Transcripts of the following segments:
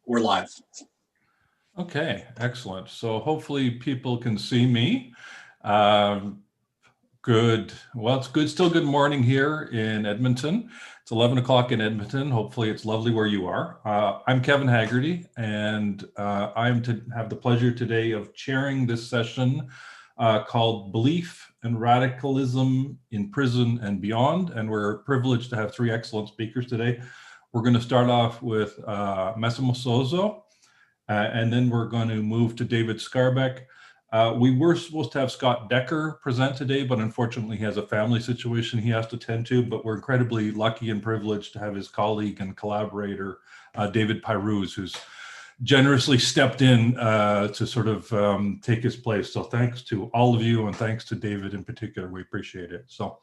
We're live. Okay, excellent. So hopefully people can see me. Good. Well, it's good. Still good morning here in Edmonton. It's 11 o'clock in Edmonton. Hopefully it's lovely where you are. I'm Kevin Haggerty, and I'm to have the pleasure today of chairing this session called Belief and Radicalism in Prison and Beyond. And we're privileged to have three excellent speakers today. We're going to start off with Massimo Sozzo, and then we're going to move to David Skarbek. We were supposed to have Scott Decker present today, but unfortunately he has a family situation he has to tend to, but we're incredibly lucky and privileged to have his colleague and collaborator, David Pyrooz, who's generously stepped in to sort of take his place. So thanks to all of you, and thanks to David in particular, we appreciate it. So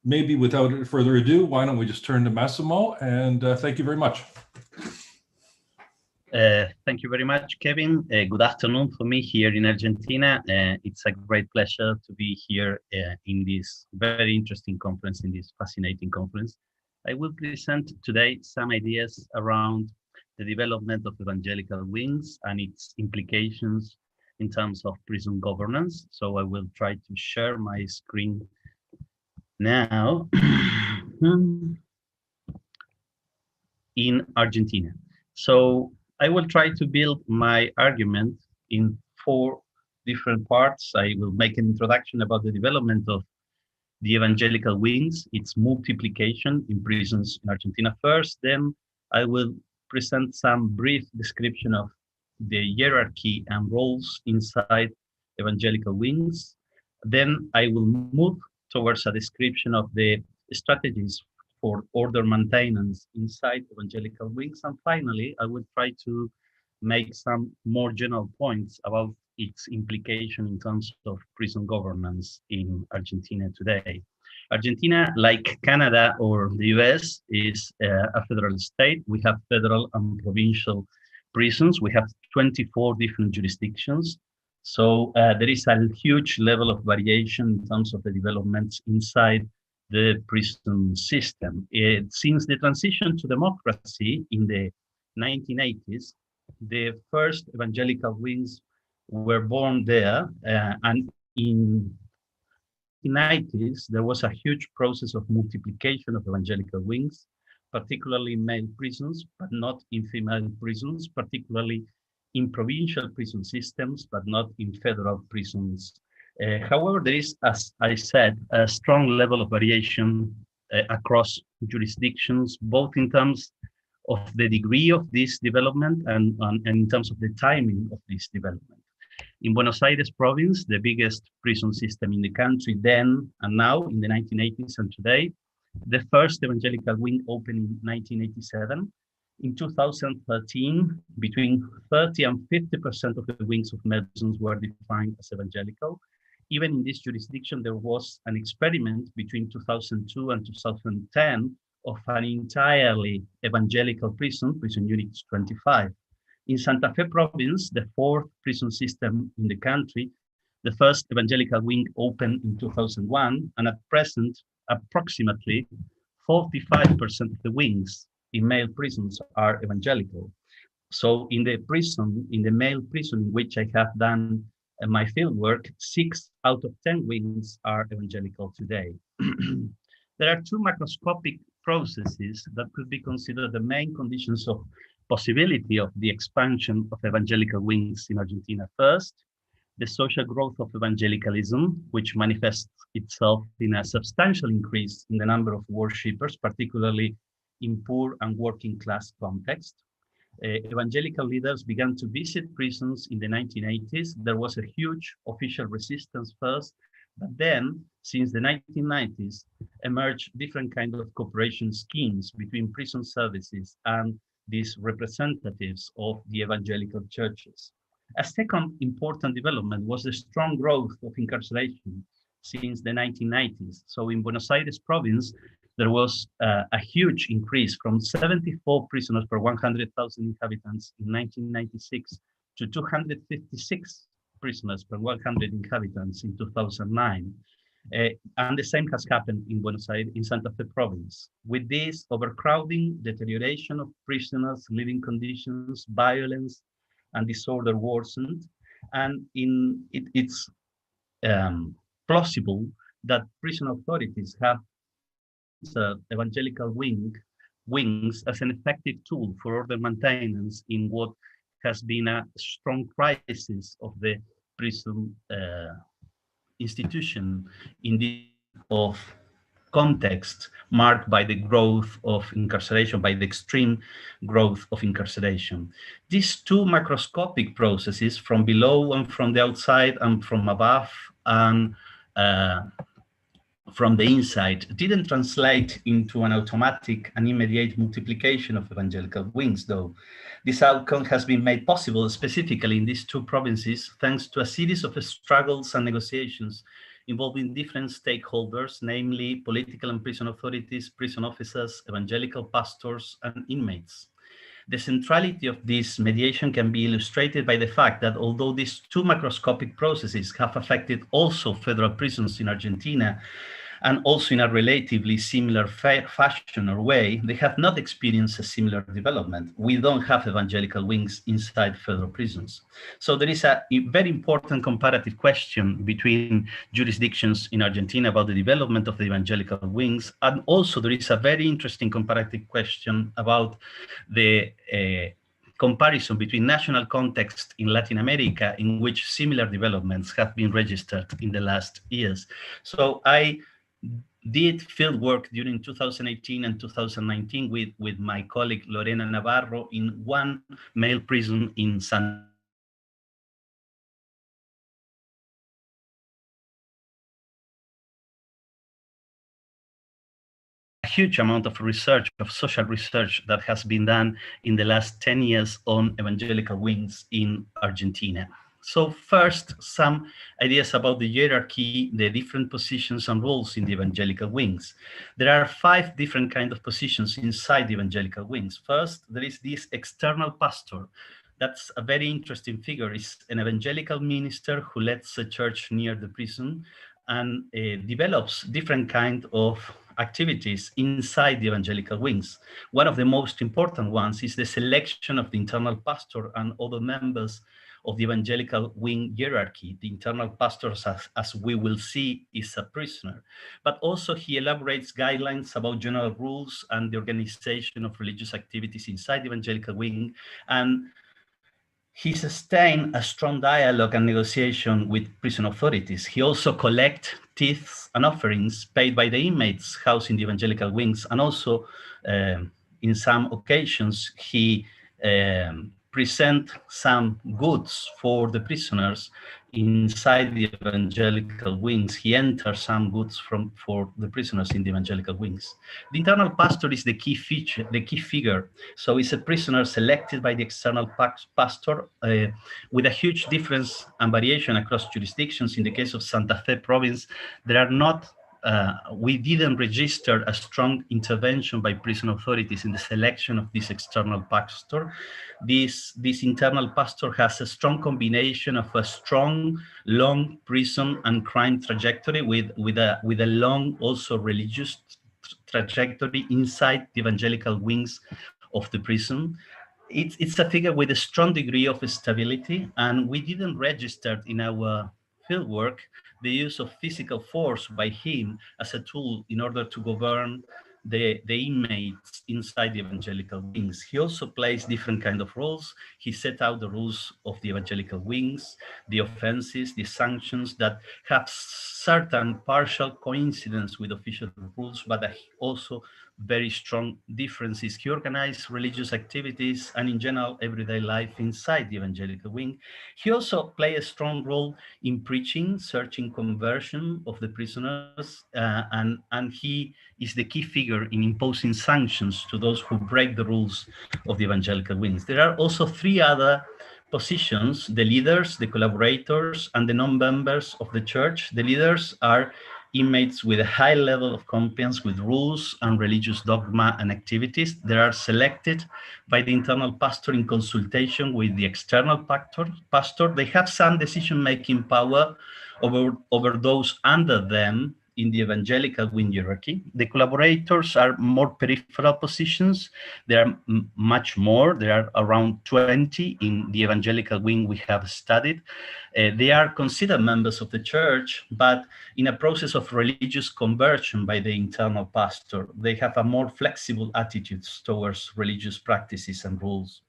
maybe without further ado, why don't we just turn to Massimo, and thank you very much. Thank you very much, Kevin. Good afternoon for me here in Argentina. It's a great pleasure to be here in this very interesting conference, in this fascinating conference. I will present today some ideas around the development of evangelical wings and its implications in terms of prison governance. So I will try to share my screen now in Argentina. So I will try to build my argument in four different parts. I will make an introduction about the development of the evangelical wings, its multiplication in prisons in Argentina first. Then I will present some brief description of the hierarchy and roles inside evangelical wings. Then I will move towards a description of the strategies for order maintenance inside evangelical wings. And finally, I will try to make some more general points about its implication in terms of prison governance in Argentina today. Argentina, like Canada or the US, is a federal state. We have federal and provincial prisons. We have 24 different jurisdictions. So there is a huge level of variation in terms of the developments inside the prison system. Since the transition to democracy in the 1980s, the first evangelical wings were born there, and in the 1990s, there was a huge process of multiplication of evangelical wings, particularly in male prisons, but not in female prisons, particularly in provincial prison systems, but not in federal prisons. However, there is, as I said, a strong level of variation across jurisdictions, both in terms of the degree of this development and in terms of the timing of this development. In Buenos Aires province, the biggest prison system in the country then and now in the 1980s and today, the first evangelical wing opened in 1987. In 2013, between 30 and 50% of the wings of male prisons were defined as evangelical. Even in this jurisdiction, there was an experiment between 2002 and 2010 of an entirely evangelical prison, Prison Unit 25. In Santa Fe province, the fourth prison system in the country, the first evangelical wing opened in 2001, and at present, approximately 45% of the wings in male prisons are evangelical. So in the prison, in the male prison in which I have done my fieldwork, 6 out of 10 wings are evangelical today. There are two macroscopic processes that could be considered the main conditions of possibility of the expansion of evangelical wings in Argentina. First, the social growth of evangelicalism, which manifests itself in a substantial increase in the number of worshippers, particularly in poor and working class context. Evangelical leaders began to visit prisons in the 1980s. There was a huge official resistance first, but then, since the 1990s, emerged different kinds of cooperation schemes between prison services and these representatives of the evangelical churches. A second important development was the strong growth of incarceration since the 1990s. So in Buenos Aires province, there was a huge increase from 74 prisoners per 100,000 inhabitants in 1996 to 256 prisoners per 100 inhabitants in 2009. And the same has happened in Buenos Aires, in Santa Fe province. With this overcrowding, deterioration of prisoners' living conditions, violence, and disorder worsened. And it's plausible that prison authorities have evangelical wings as an effective tool for order maintenance in what has been a strong crisis of the prison institution in this of context marked by the growth of incarceration, by the extreme growth of incarceration. These two macroscopic processes from below and from the outside and from above and from the inside didn't translate into an automatic and immediate multiplication of evangelical wings, though. This outcome has been made possible specifically in these two provinces thanks to a series of struggles and negotiations involving different stakeholders, namely political and prison authorities, prison officers, evangelical pastors, and inmates. The centrality of this mediation can be illustrated by the fact that although these two macroscopic processes have affected also federal prisons in Argentina, and also in a relatively similar fashion or way, they have not experienced a similar development. We don't have evangelical wings inside federal prisons. So there is a very important comparative question between jurisdictions in Argentina about the development of the evangelical wings. And also there is a very interesting comparative question about the comparison between national context in Latin America, in which similar developments have been registered in the last years. So I did field work during 2018 and 2019 with my colleague Lorena Navarro in one male prison in San huge amount of research, of social research that has been done in the last 10 years on evangelical wings in Argentina. So first, some ideas about the hierarchy, the different positions and roles in the evangelical wings. There are 5 different kinds of positions inside the evangelical wings. First, there is this external pastor. That's a very interesting figure. It's an evangelical minister who leads a church near the prison and develops different kinds of activities inside the evangelical wings. One of the most important ones is the selection of the internal pastor and other members of the evangelical wing hierarchy. The internal pastor, as we will see, is a prisoner, but also he elaborates guidelines about general rules and the organization of religious activities inside the evangelical wing, and he sustained a strong dialogue and negotiation with prison authorities. He also collects tithes and offerings paid by the inmates housed in the evangelical wings, and also in some occasions he present some goods for the prisoners inside the evangelical wings. He enters some goods for the prisoners in the evangelical wings. The internal pastor is the key feature, the key figure. So it's a prisoner selected by the external pastor with a huge difference and variation across jurisdictions. In the case of Santa Fe province, there are not we didn't register a strong intervention by prison authorities in the selection of this external pastor. This internal pastor has a strong combination of a strong, long prison and crime trajectory with a long, also religious trajectory inside the evangelical wings of the prison. It's a figure with a strong degree of stability, and we didn't register in our fieldwork the use of physical force by him as a tool in order to govern the inmates inside the evangelical wings. He also plays different kind of roles. He set out the rules of the evangelical wings, the offenses, the sanctions that have certain partial coincidence with official rules, but also very strong differences. He organized religious activities and in general everyday life inside the evangelical wing. He also played a strong role in preaching, searching conversion of the prisoners, and he is the key figure in imposing sanctions to those who break the rules of the evangelical wings. There are also 3 other positions: the leaders, the collaborators, and the non-members of the church. The leaders are inmates with a high level of compliance with rules and religious dogma and activities. They are selected by the internal pastor in consultation with the external pastor. They have some decision-making power over those under them in the evangelical wing hierarchy. The collaborators are more peripheral positions. There are much more. There are around 20 in the evangelical wing we have studied. They are considered members of the church, but in a process of religious conversion by the internal pastor. They have a more flexible attitude towards religious practices and rules.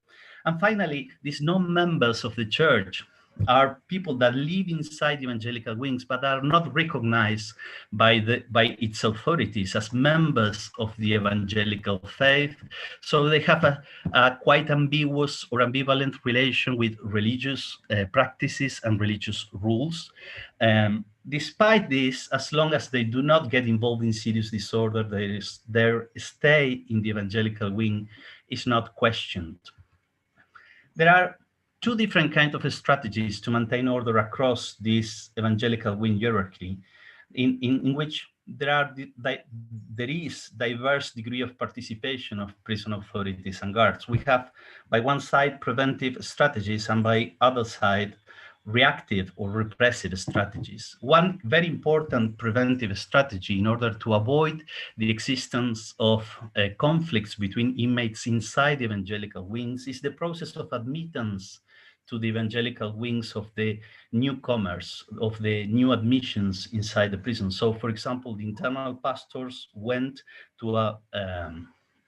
And finally, these non-members of the church are people that live inside evangelical wings, but are not recognized by its authorities as members of the evangelical faith. So they have a quite ambiguous or ambivalent relation with religious practices and religious rules. Despite this, as long as they do not get involved in serious disorder, their stay in the evangelical wing is not questioned. There are two different kinds of strategies to maintain order across this evangelical wing hierarchy, in which there is diverse degree of participation of prison authorities and guards. We have, by one side, preventive strategies, and by other side, reactive or repressive strategies. One very important preventive strategy in order to avoid the existence of conflicts between inmates inside the evangelical wings is the process of admittance to the evangelical wings of the newcomers, of the new admissions inside the prison. So, for example, the internal pastors went to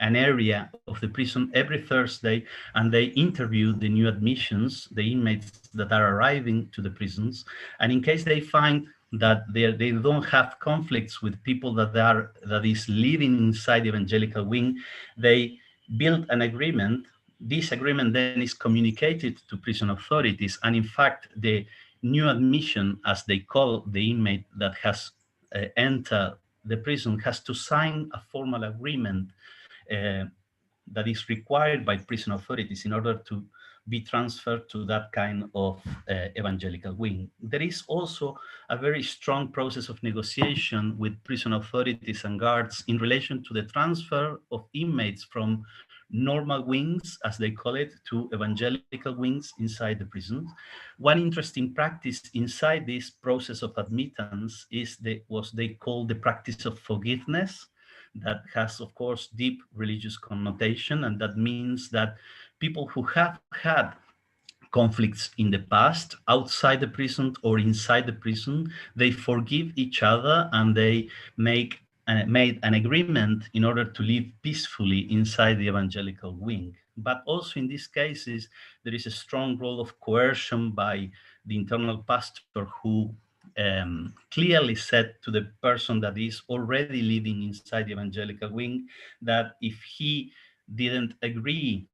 an area of the prison every Thursday, and they interviewed the new admissions, the inmates that are arriving to the prisons. And in case they find that they don't have conflicts with people that is living inside the evangelical wing, they build an agreement. This agreement then is communicated to prison authorities. And in fact, the new admission, as they call the inmate that has entered the prison, has to sign a formal agreement that is required by prison authorities in order to be transferred to that kind of evangelical wing. There is also a very strong process of negotiation with prison authorities and guards in relation to the transfer of inmates from normal wings, as they call it, to evangelical wings inside the prisons. One interesting practice inside this process of admittance is what they call the practice of forgiveness. That has, of course, deep religious connotation, and that means that people who have had conflicts in the past, outside the prison or inside the prison, they forgive each other and they made an agreement in order to live peacefully inside the evangelical wing. But also in these cases, there is a strong role of coercion by the internal pastor who clearly said to the person that is already living inside the evangelical wing that if he didn't agree,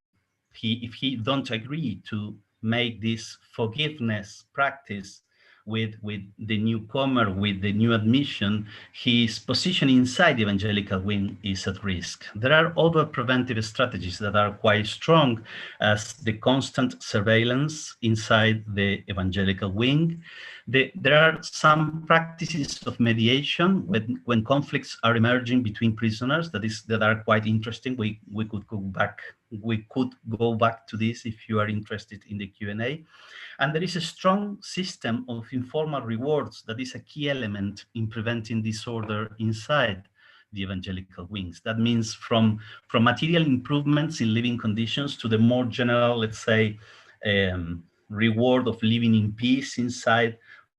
if he don't agree to make this forgiveness practice with the newcomer, with the new admission, his position inside the evangelical wing is at risk. There are other preventive strategies that are quite strong, as the constant surveillance inside the evangelical wing. There are some practices of mediation when conflicts are emerging between prisoners that are quite interesting. We could go back to this if you are interested in the Q&A. And there is a strong system of informal rewards that is a key element in preventing disorder inside the evangelical wings. That means from material improvements in living conditions to the more general, let's say, reward of living in peace inside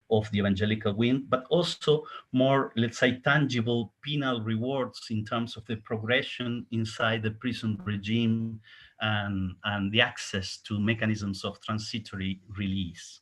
of the evangelical wing, but also more, let's say, tangible penal rewards in terms of the progression inside the prison regime and the access to mechanisms of transitory release.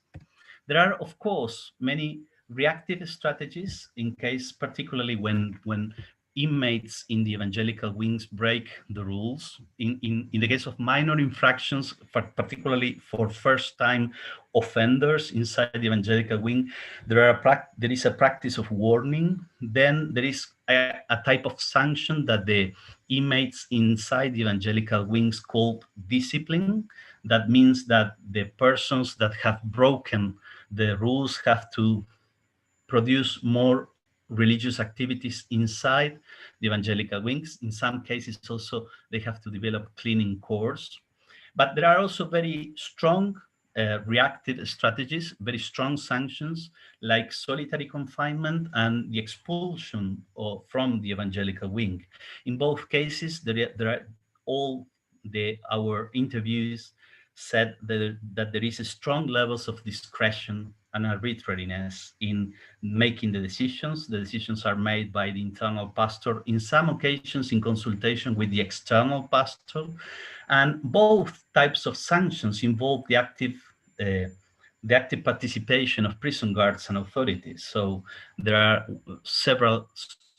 There are, of course, many reactive strategies in case, particularly when inmates in the evangelical wings break the rules. In the case of minor infractions, particularly for first-time offenders inside the evangelical wing, there is a practice of warning. Then there is a type of sanction that the inmates inside the evangelical wings called discipline. That means that the persons that have broken the rules have to produce more religious activities inside the evangelical wings. In some cases also, they have to develop cleaning course. But there are also very strong reactive strategies, very strong sanctions like solitary confinement and the expulsion from the evangelical wing. In both cases, our interviews said that there is a strong levels of discretion and arbitrariness in making the decisions. The decisions are made by the internal pastor, in some occasions in consultation with the external pastor. And both types of sanctions involve the active participation of prison guards and authorities. So there are several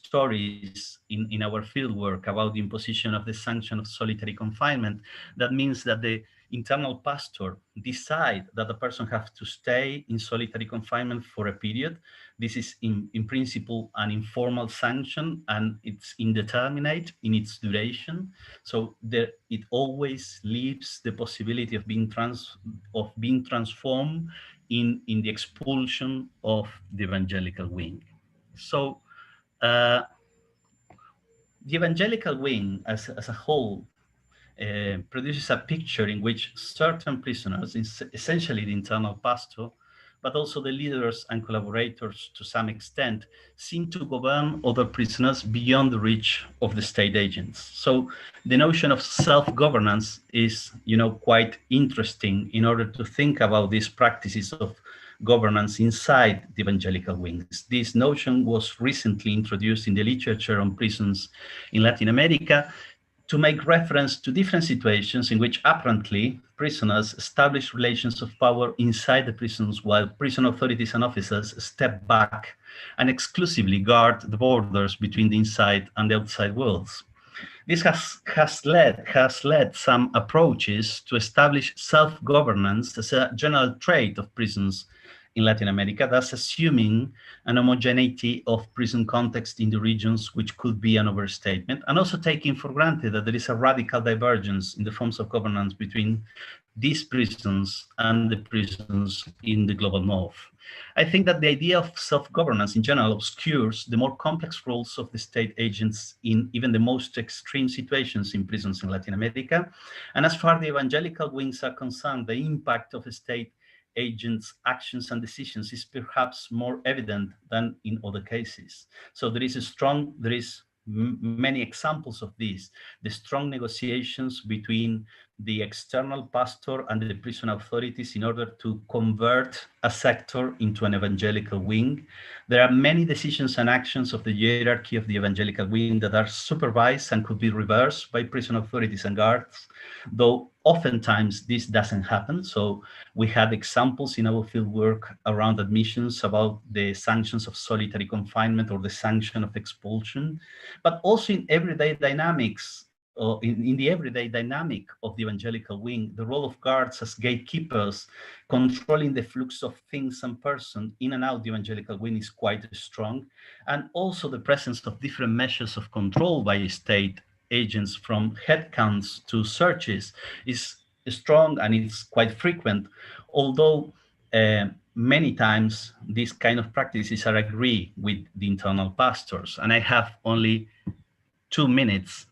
stories in our fieldwork about the imposition of the sanction of solitary confinement. That means that the internal pastor decide that the person has to stay in solitary confinement for a period. This is in principle an informal sanction, and it's indeterminate in its duration. So it always leaves the possibility of being transformed in the expulsion of the evangelical wing. So the evangelical wing as a whole produces a picture in which certain prisoners, essentially the internal pastor, but also the leaders and collaborators to some extent, seem to govern other prisoners beyond the reach of the state agents. So the notion of self-governance is, quite interesting in order to think about these practices of governance inside the evangelical wings. This notion was recently introduced in the literature on prisons in Latin America, to make reference to different situations in which apparently prisoners establish relations of power inside the prisons, while prison authorities and officers step back and exclusively guard the borders between the inside and the outside worlds. This has led some approaches to establish self-governance as a general trait of prisons in Latin America, thus assuming an homogeneity of prison context in the regions, which could be an overstatement, and also taking for granted that there is a radical divergence in the forms of governance between these prisons and the prisons in the global north. I think that the idea of self-governance in general obscures the more complex roles of the state agents in even the most extreme situations in prisons in Latin America. And as far as the evangelical wings are concerned, the impact of the state agents' actions and decisions is perhaps more evident than in other cases. So there is many examples of this. The strong negotiations between the external pastor and the prison authorities in order to convert a sector into an evangelical wing. There are many decisions and actions of the hierarchy of the evangelical wing that are supervised and could be reversed by prison authorities and guards, though oftentimes this doesn't happen. So we had examples in our fieldwork around admissions about the sanctions of solitary confinement or the sanction of expulsion, but also in everyday dynamics. In the everyday dynamic of the evangelical wing, the role of guards as gatekeepers controlling the flux of things and persons in and out the evangelical wing is quite strong. And also the presence of different measures of control by state agents, from headcounts to searches, is strong and it's quite frequent, although many times these kind of practices are agreed with the internal pastors. And I have only 2 minutes.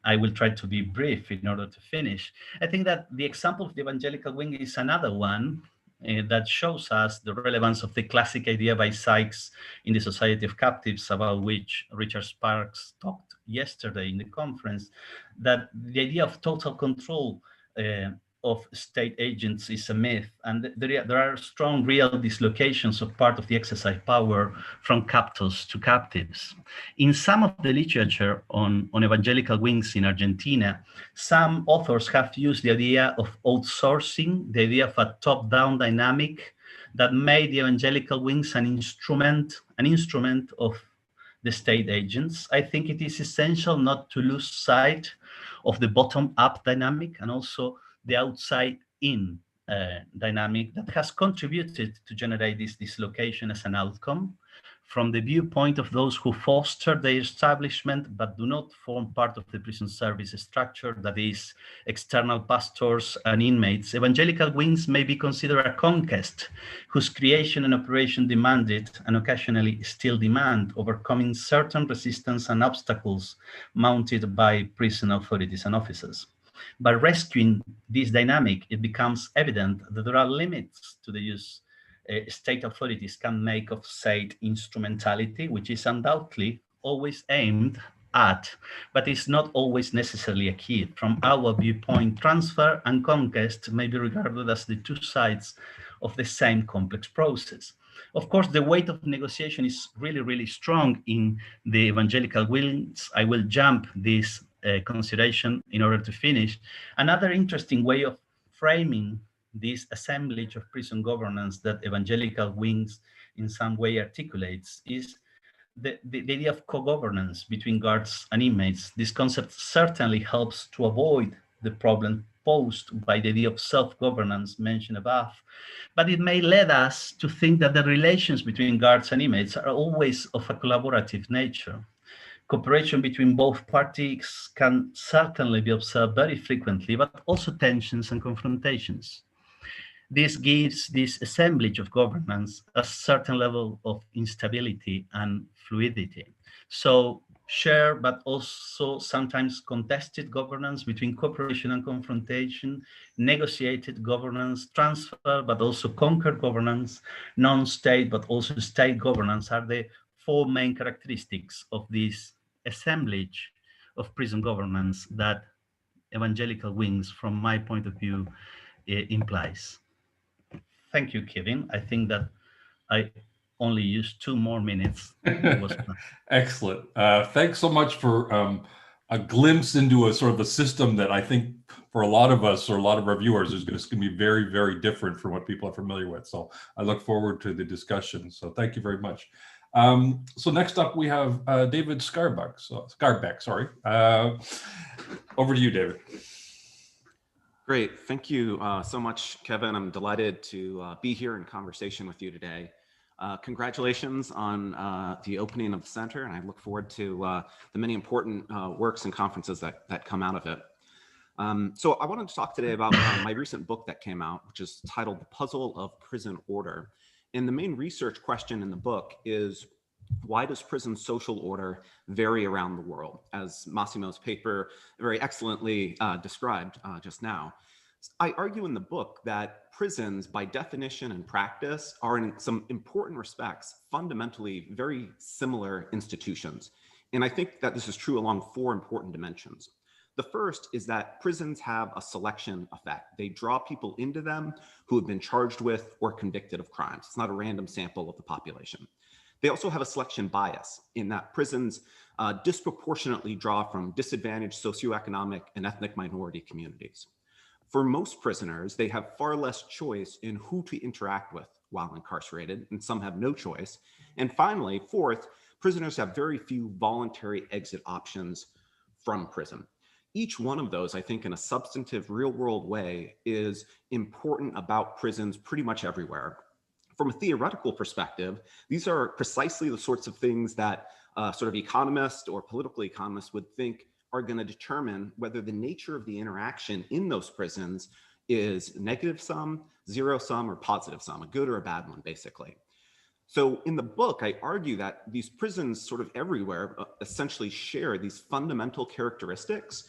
I will try to be brief in order to finish. I think that the example of the evangelical wing is another one that shows us the relevance of the classic idea by Sykes in the Society of Captives, about which Richard Sparks talked yesterday in the conference, that the idea of total control of state agents is a myth, and there are strong real dislocations of part of the exercise power from captors to captives. In some of the literature on evangelical wings in Argentina, some authors have used the idea of outsourcing, the idea of a top-down dynamic that made the evangelical wings an instrument of the state agents. I think it is essential not to lose sight of the bottom-up dynamic and also the outside-in dynamic that has contributed to generate this dislocation as an outcome. from the viewpoint of those who foster their establishment but do not form part of the prison service structure, that is, external pastors and inmates, evangelical wings may be considered a conquest whose creation and operation demanded, and occasionally still demand, overcoming certain resistance and obstacles mounted by prison authorities and officers. By rescuing this dynamic, it becomes evident that there are limits to the use state authorities can make of said instrumentality, which is undoubtedly always aimed at, but is not always necessarily a key. From our viewpoint, transfer and conquest may be regarded as the two sides of the same complex process. Of course, the weight of negotiation is really, really strong in the evangelical wings. I will jump this consideration in order to finish. Another interesting way of framing this assemblage of prison governance that evangelical wings in some way articulates is the idea of co-governance between guards and inmates. This concept certainly helps to avoid the problem posed by the idea of self-governance mentioned above, but it may lead us to think that the relations between guards and inmates are always of a collaborative nature. Cooperation between both parties can certainly be observed very frequently, but also tensions and confrontations. This gives this assemblage of governance a certain level of instability and fluidity. So shared, but also sometimes contested governance between cooperation and confrontation, negotiated governance, transfer, but also conquered governance, non-state, but also state governance are the four main characteristics of this assemblage of prison governance that evangelical wings, from my point of view, implies. Thank you, Kevin. I think that I only used 2 more minutes. Excellent. Thanks so much for a glimpse into a sort of a system that I think for a lot of us or a lot of our viewers is going to be very, very different from what people are familiar with. So I look forward to the discussion. So thank you very much. So next up we have David Skarbek. Sorry. Over to you, David. Great. Thank you so much, Kevin. I'm delighted to be here in conversation with you today. Congratulations on the opening of the center, and I look forward to the many important works and conferences that come out of it. So I wanted to talk today about my recent book that came out, which is titled The Puzzle of Prison Order. And the main research question in the book is, why does prison social order vary around the world? As Massimo's paper very excellently described just now. I argue in the book that prisons, by definition and practice, are in some important respects fundamentally very similar institutions. And I think that this is true along 4 important dimensions. The first is that prisons have a selection effect. They draw people into them who have been charged with or convicted of crimes. It's not a random sample of the population. They also have a selection bias in that prisons disproportionately draw from disadvantaged socioeconomic and ethnic minority communities. For most prisoners, they have far less choice in who to interact with while incarcerated, and some have no choice. And finally, fourth, prisoners have very few voluntary exit options from prison. Each one of those, I think, in a substantive real-world way, is important about prisons pretty much everywhere. From a theoretical perspective, these are precisely the sorts of things that sort of economists or political economists would think are going to determine whether the nature of the interaction in those prisons is negative sum, zero sum, or positive sum, a good or a bad one, basically. So in the book, I argue that these prisons sort of everywhere essentially share these fundamental characteristics,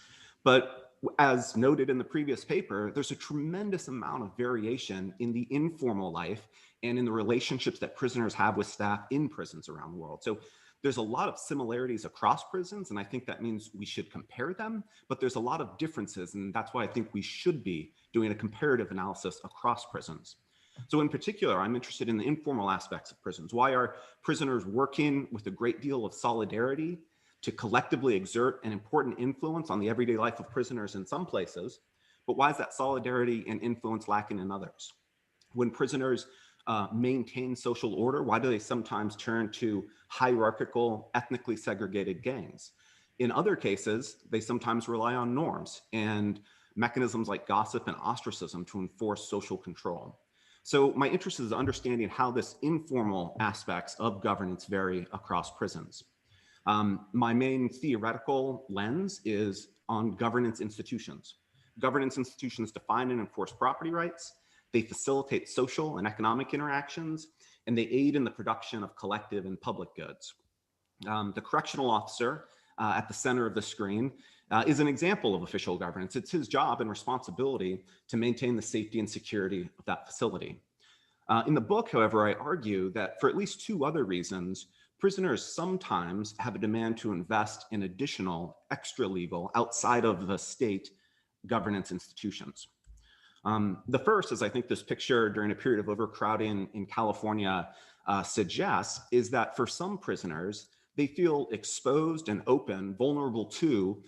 but as noted in the previous paper, there's a tremendous amount of variation in the informal life and in the relationships that prisoners have with staff in prisons around the world. So there's a lot of similarities across prisons, and I think that means we should compare them, but there's a lot of differences, and that's why I think we should be doing a comparative analysis across prisons. So in particular, I'm interested in the informal aspects of prisons. Why are prisoners working with a great deal of solidarity to collectively exert an important influence on the everyday life of prisoners in some places, but why is that solidarity and influence lacking in others? When prisoners maintain social order, why do they sometimes turn to hierarchical, ethnically segregated gangs? In other cases, they sometimes rely on norms and mechanisms like gossip and ostracism to enforce social control. So my interest is understanding how this informal aspects of governance vary across prisons. My main theoretical lens is on governance institutions. Governance institutions define and enforce property rights. They facilitate social and economic interactions, and they aid in the production of collective and public goods. The correctional officer at the center of the screen is an example of official governance. It's his job and responsibility to maintain the safety and security of that facility. In the book, however, I argue that for at least two other reasons, prisoners sometimes have a demand to invest in additional extra-legal, outside of the state, governance institutions. The first, as I think this picture during a period of overcrowding in California suggests, is that for some prisoners, they feel exposed and open, vulnerable to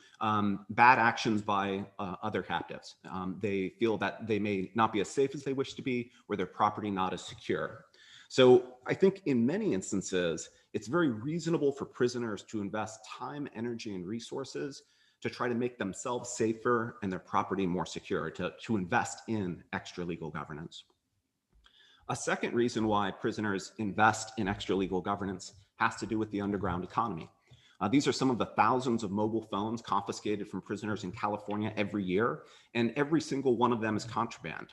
bad actions by other captives. They feel that they may not be as safe as they wish to be, or their property not as secure. So I think in many instances, it's very reasonable for prisoners to invest time, energy, and resources to try to make themselves safer and their property more secure, to invest in extra-legal governance. A second reason why prisoners invest in extra-legal governance has to do with the underground economy. These are some of the thousands of mobile phones confiscated from prisoners in California every year, and every single one of them is contraband.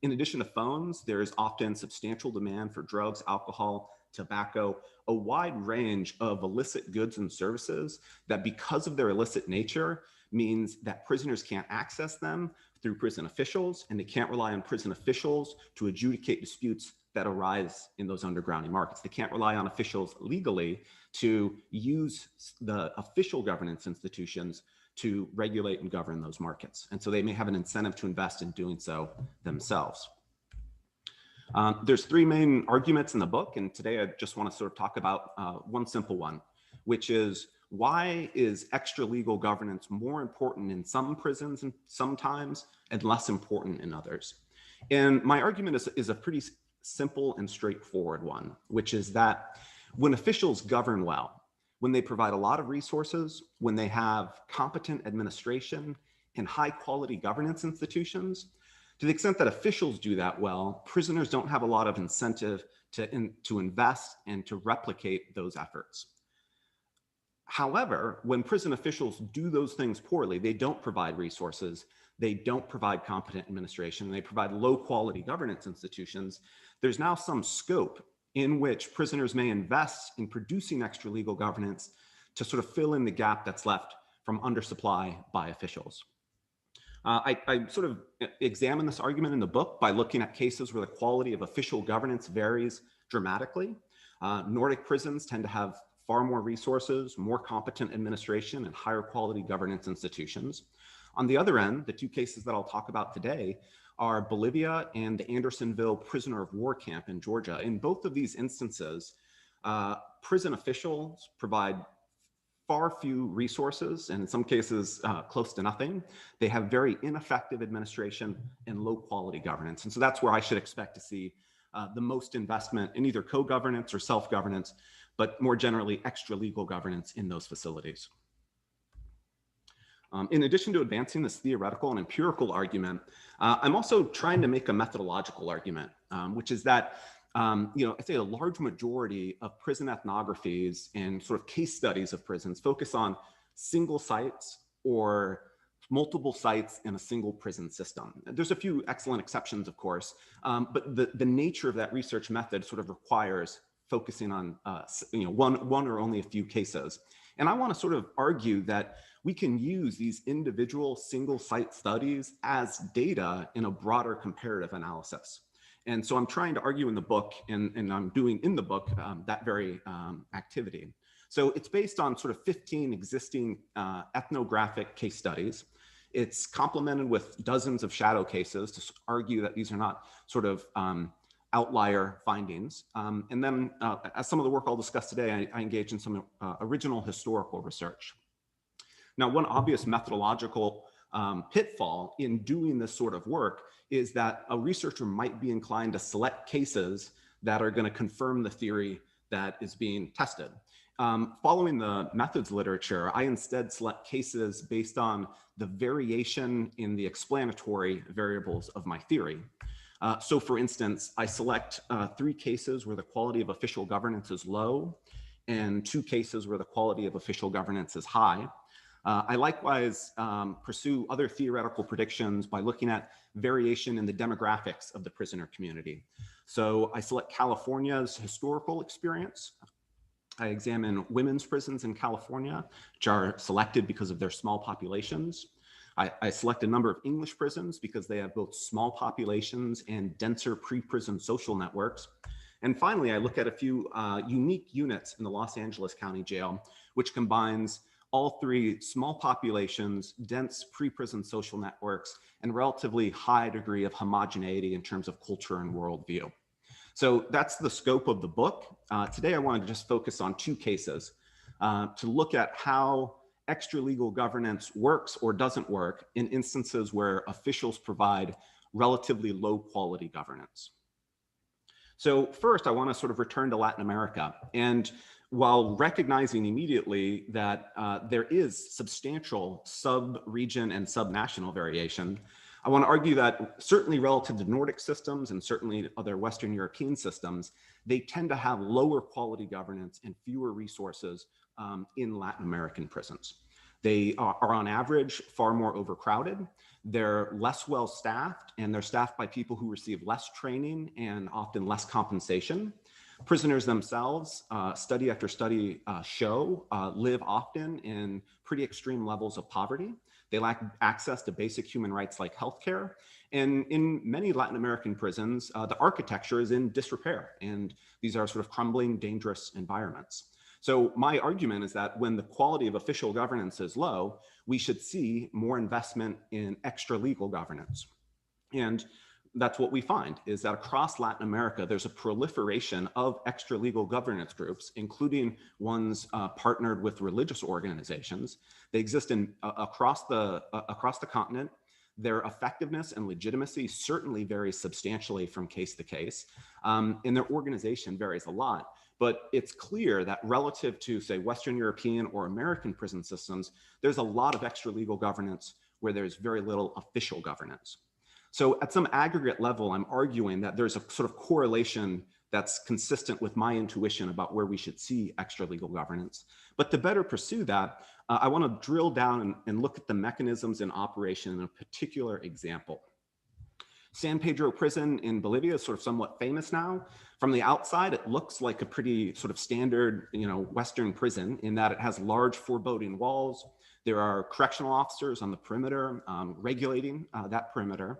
In addition to phones, there is often substantial demand for drugs, alcohol, tobacco, a wide range of illicit goods and services that, because of their illicit nature, means that prisoners can't access them through prison officials, and they can't rely on prison officials to adjudicate disputes that arise in those underground markets. They can't rely on officials legally to use the official governance institutions to regulate and govern those markets. And so they may have an incentive to invest in doing so themselves. There's three main arguments in the book, and today I just want to sort of talk about one simple one, which is, why is extra-legal governance more important in some prisons and sometimes, and less important in others? And my argument is a pretty simple and straightforward one, which is that when officials govern well, when they provide a lot of resources, when they have competent administration and high-quality governance institutions, to the extent that officials do that well, prisoners don't have a lot of incentive to invest and to replicate those efforts. However, when prison officials do those things poorly, they don't provide resources, they don't provide competent administration, they provide low-quality governance institutions, there's now some scope in which prisoners may invest in producing extra-legal governance to sort of fill in the gap that's left from undersupply by officials. I sort of examine this argument in the book by looking at cases where the quality of official governance varies dramatically. Nordic prisons tend to have far more resources, more competent administration, and higher quality governance institutions. On the other end, the two cases that I'll talk about today are Bolivia and the Andersonville prisoner of war camp in Georgia. In both of these instances, prison officials provide far few resources, and in some cases, close to nothing. They have very ineffective administration and low quality governance. And so that's where I should expect to see the most investment in either co-governance or self-governance, but more generally extra-legal governance in those facilities. In addition to advancing this theoretical and empirical argument, I'm also trying to make a methodological argument, which is that I'd say a large majority of prison ethnographies and sort of case studies of prisons focus on single sites or multiple sites in a single prison system. There's a few excellent exceptions, of course, but the nature of that research method sort of requires focusing on one or only a few cases. And I want to sort of argue that we can use these individual single site studies as data in a broader comparative analysis. And so I'm trying to argue in the book, and I'm doing in the book that very activity. So it's based on sort of 15 existing ethnographic case studies. It's complemented with dozens of shadow cases to argue that these are not sort of outlier findings. And then as some of the work I'll discuss today, I engage in some original historical research. Now, one obvious methodological pitfall in doing this sort of work is that a researcher might be inclined to select cases that are going to confirm the theory that is being tested. Following the methods literature, I instead select cases based on the variation in the explanatory variables of my theory. So for instance, I select 3 cases where the quality of official governance is low and 2 cases where the quality of official governance is high. I likewise pursue other theoretical predictions by looking at variation in the demographics of the prisoner community. So I select California's historical experience. I examine women's prisons in California, which are selected because of their small populations. I select a number of English prisons because they have both small populations and denser pre-prison social networks. And finally, I look at a few unique units in the Los Angeles County Jail, which combines all 3 small populations, dense pre-prison social networks, and relatively high degree of homogeneity in terms of culture and worldview. So that's the scope of the book. Today, I wanted to just focus on 2 cases to look at how extra-legal governance works or doesn't work in instances where officials provide relatively low-quality governance. So first, I want to sort of return to Latin America. And while recognizing immediately that there is substantial sub-region and sub-national variation, I want to argue that certainly relative to Nordic systems and certainly other Western European systems, they tend to have lower quality governance and fewer resources in Latin American prisons. They are on average far more overcrowded. They're less well staffed, and they're staffed by people who receive less training and often less compensation. Prisoners themselves, study after study show, live often in pretty extreme levels of poverty. They lack access to basic human rights like healthcare. And in many Latin American prisons, the architecture is in disrepair, and these are sort of crumbling, dangerous environments. So my argument is that when the quality of official governance is low, we should see more investment in extra-legal governance. And that's what we find, is that across Latin America, there's a proliferation of extra-legal governance groups, including ones partnered with religious organizations. They exist across the continent. Their effectiveness and legitimacy certainly varies substantially from case to case, and their organization varies a lot. But it's clear that relative to, say, Western European or American prison systems, there's a lot of extra-legal governance where there's very little official governance. So at some aggregate level, I'm arguing that there's a sort of correlation that's consistent with my intuition about where we should see extra-legal governance. But to better pursue that, I want to drill down and look at the mechanisms in operation in a particular example. San Pedro prison in Bolivia is sort of somewhat famous now. From the outside, it looks like a pretty sort of standard, Western prison in that it has large foreboding walls. There are correctional officers on the perimeter regulating that perimeter.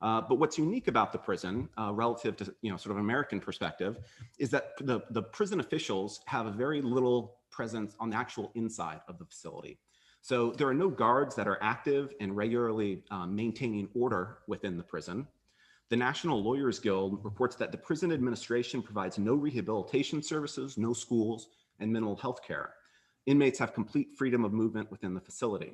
But what's unique about the prison relative to, sort of American perspective is that the prison officials have a very little presence on the actual inside of the facility. So there are no guards that are active and regularly maintaining order within the prison. The National Lawyers Guild reports that the prison administration provides no rehabilitation services, no schools, and mental health care. Inmates have complete freedom of movement within the facility.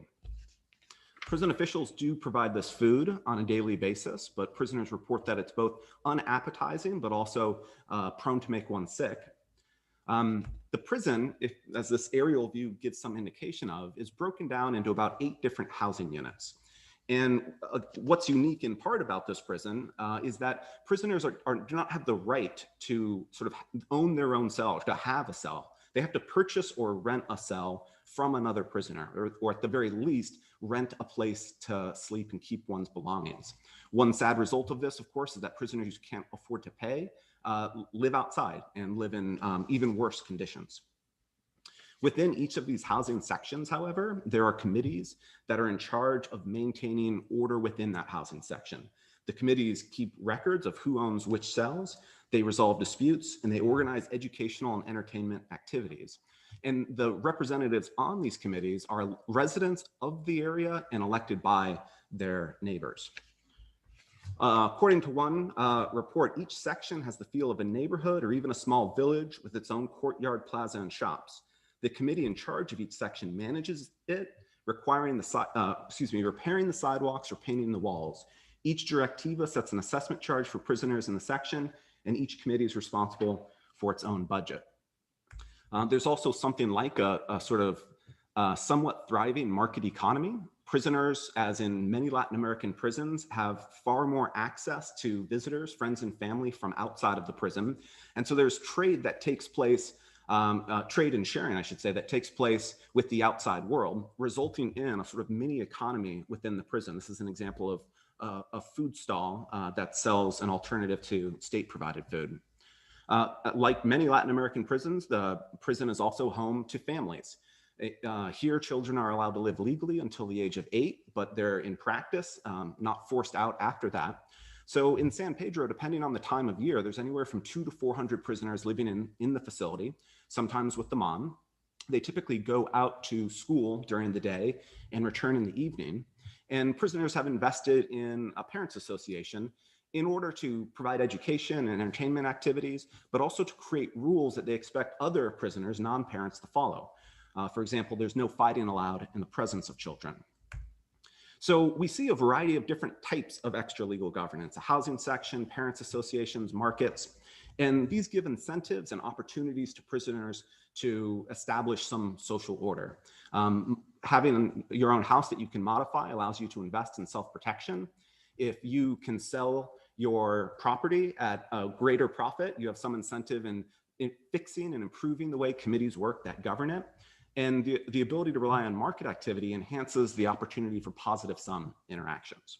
Prison officials do provide this food on a daily basis, but prisoners report that it's both unappetizing, but also prone to make one sick. The prison, as this aerial view gives some indication of, is broken down into about 8 different housing units. And what's unique in part about this prison is that prisoners do not have the right to sort of own their own cell, or to have a cell. They have to purchase or rent a cell from another prisoner, or at the very least, rent a place to sleep and keep one's belongings. One sad result of this, of course, is that prisoners who can't afford to pay live outside and live in even worse conditions. Within each of these housing sections, however, there are committees that are in charge of maintaining order within that housing section. The committees keep records of who owns which cells, they resolve disputes, and they organize educational and entertainment activities. And the representatives on these committees are residents of the area and elected by their neighbors. According to one report, each section has the feel of a neighborhood or even a small village with its own courtyard, plaza, and shops. The committee in charge of each section manages it, repairing the sidewalks or painting the walls. Each directiva sets an assessment charge for prisoners in the section, and each committee is responsible for its own budget. There's also something like a sort of somewhat thriving market economy. Prisoners, as in many Latin American prisons, have far more access to visitors, friends, and family from outside of the prison. And so there's trade that takes place, trade and sharing, I should say, that takes place with the outside world, resulting in a sort of mini economy within the prison. This is an example of a food stall that sells an alternative to state-provided food. Like many Latin American prisons, the prison is also home to families. Here, children are allowed to live legally until the age of 8, but they're in practice not forced out after that. So in San Pedro, depending on the time of year, there's anywhere from 200 to 400 prisoners living in the facility, sometimes with the mom. They typically go out to school during the day and return in the evening. And prisoners have invested in a parents association in order to provide education and entertainment activities, but also to create rules that they expect other prisoners, non-parents, to follow. For example, there's no fighting allowed in the presence of children. So we see a variety of different types of extra-legal governance: a housing section, parents associations, markets, and these give incentives and opportunities to prisoners to establish some social order. Having your own house that you can modify allows you to invest in self-protection. If you can sell your property at a greater profit, you have some incentive in fixing and improving the way committees work that govern it. And the ability to rely on market activity enhances the opportunity for positive sum interactions.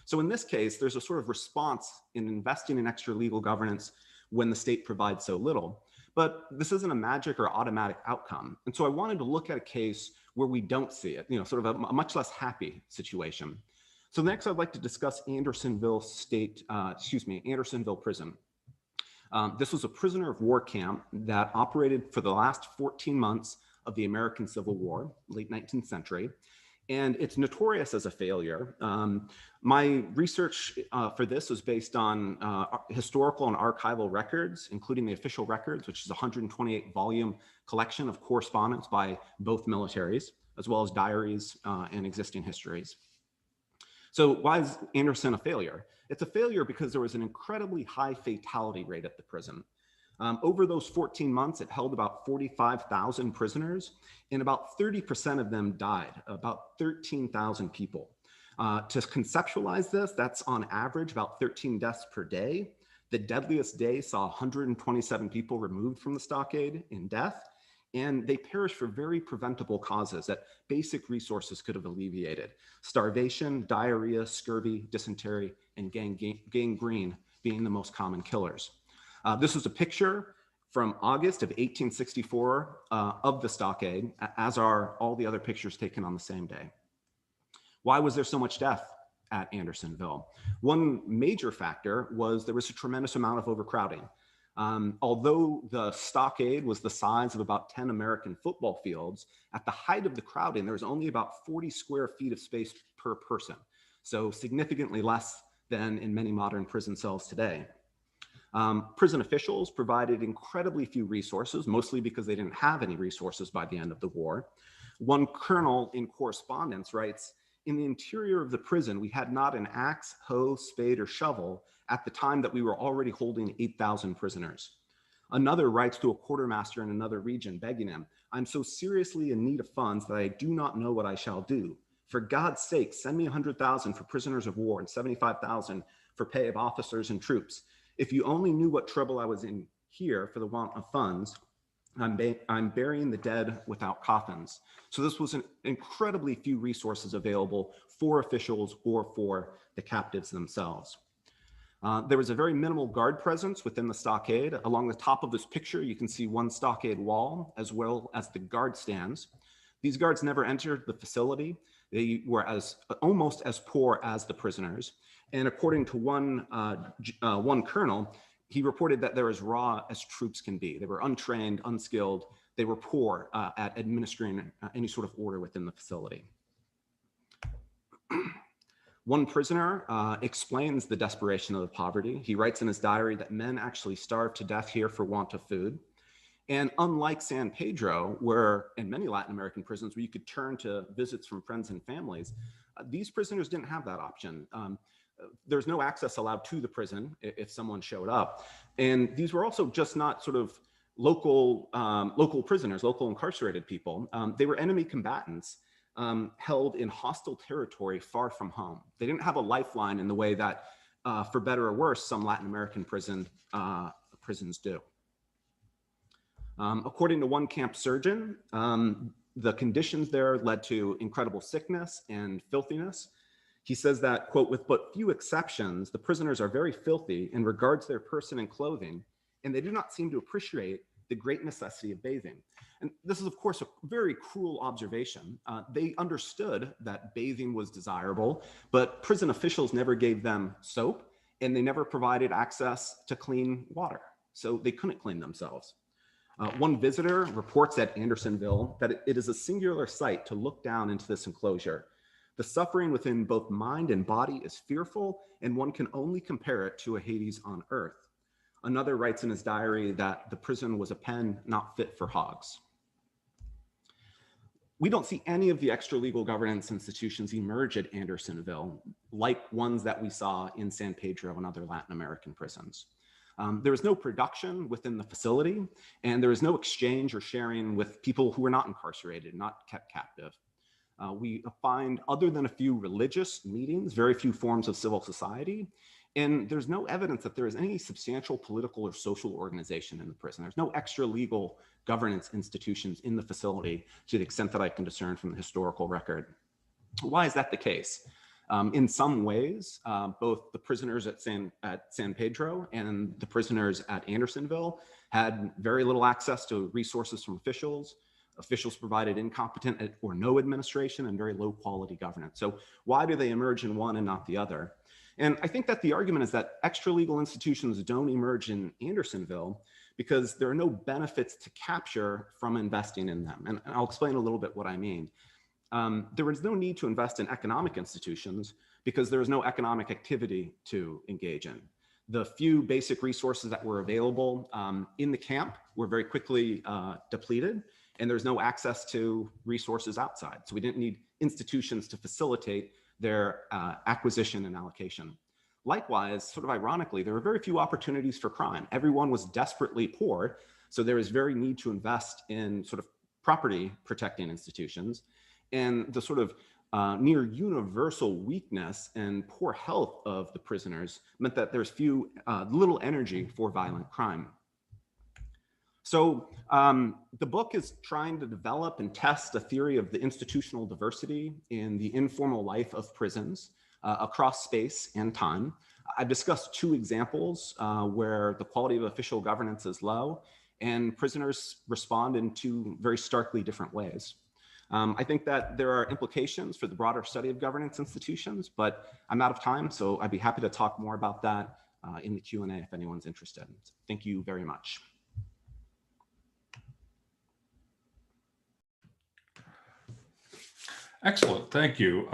So in this case, there's a sort of response in investing in extra legal governance when the state provides so little. But this isn't a magic or automatic outcome. And so I wanted to look at a case where we don't see it, sort of a much less happy situation. So next, I'd like to discuss Andersonville Andersonville Prison. This was a prisoner of war camp that operated for the last 14 months of the American Civil War, late 19th century, and it's notorious as a failure. My research for this was based on historical and archival records, including the official records, which is a 128-volume collection of correspondence by both militaries, as well as diaries and existing histories. So why is Anderson a failure? It's a failure because there was an incredibly high fatality rate at the prison. Over those 14 months, it held about 45,000 prisoners, and about 30% of them died, about 13,000 people. To conceptualize this, that's on average about 13 deaths per day. The deadliest day saw 127 people removed from the stockade in death, and they perished for very preventable causes that basic resources could have alleviated: starvation, diarrhea, scurvy, dysentery, and gangrene being the most common killers. This was a picture from August of 1864 of the stockade, as are all the other pictures taken on the same day. Why was there so much death at Andersonville? One major factor was there was a tremendous amount of overcrowding. Although the stockade was the size of about 10 American football fields, at the height of the crowding, there was only about 40 square feet of space per person, so significantly less than in many modern prison cells today. Prison officials provided incredibly few resources, mostly because they didn't have any resources by the end of the war. One colonel in correspondence writes, "In the interior of the prison, we had not an axe, hoe, spade, or shovel at the time that we were already holding 8,000 prisoners." Another writes to a quartermaster in another region, begging him, "I'm so seriously in need of funds that I do not know what I shall do. For God's sake, send me 100,000 for prisoners of war and 75,000 for pay of officers and troops. If you only knew what trouble I was in here for the want of funds, I'm burying the dead without coffins." So this was an incredibly few resources available for officials or for the captives themselves. There was a very minimal guard presence within the stockade. Along the top of this picture, you can see one stockade wall as well as the guard stands. These guards never entered the facility. They were almost as poor as the prisoners. And according to one colonel, he reported that they're as raw as troops can be. They were untrained, unskilled. They were poor at administering any sort of order within the facility. One prisoner explains the desperation of the poverty. He writes in his diary that men actually starved to death here for want of food. And unlike San Pedro, where in many Latin American prisons where you could turn to visits from friends and families, these prisoners didn't have that option. There's no access allowed to the prison if someone showed up. And these were also just not sort of local prisoners, local incarcerated people. They were enemy combatants. held in hostile territory far from home. They didn't have a lifeline in the way that, for better or worse, some Latin American prisons do. According to one camp surgeon, the conditions there led to incredible sickness and filthiness. He says that, quote, with but few exceptions, the prisoners are very filthy in regards to their person and clothing, and they do not seem to appreciate the great necessity of bathing. And this is, of course, a very cruel observation. They understood that bathing was desirable, but prison officials never gave them soap, and they never provided access to clean water, so they couldn't clean themselves. One visitor reports at Andersonville that it is a singular sight to look down into this enclosure. The suffering within both mind and body is fearful, and one can only compare it to a Hades on earth. Another writes in his diary that the prison was a pen not fit for hogs. We don't see any of the extra-legal governance institutions emerge at Andersonville, like ones that we saw in San Pedro and other Latin American prisons. There is no production within the facility, and there is no exchange or sharing with people who are not incarcerated, not kept captive. We find, other than a few religious meetings, very few forms of civil society, and there's no evidence that there is any substantial political or social organization in the prison. There's no extra legal governance institutions in the facility to the extent that I can discern from the historical record. Why is that the case? In some ways, both the prisoners at San Pedro and the prisoners at Andersonville had very little access to resources from officials. Officials provided incompetent or no administration and very low quality governance. So why do they emerge in one and not the other? And I think that the argument is that extra legal institutions don't emerge in Andersonville because there are no benefits to capture from investing in them. And I'll explain a little bit what I mean. There was no need to invest in economic institutions because there was no economic activity to engage in. The few basic resources that were available in the camp were very quickly depleted, and there's no access to resources outside. So we didn't need institutions to facilitate their acquisition and allocation. Likewise, sort of ironically, there were very few opportunities for crime. Everyone was desperately poor, so there was very need to invest in sort of property protecting institutions. And the sort of near universal weakness and poor health of the prisoners meant that there's little energy for violent crime. So the book is trying to develop and test a theory of the institutional diversity in the informal life of prisons across space and time. I've discussed two examples where the quality of official governance is low and prisoners respond in two very starkly different ways. I think that there are implications for the broader study of governance institutions, but I'm out of time, so I'd be happy to talk more about that in the Q&A if anyone's interested. Thank you very much. Excellent, thank you.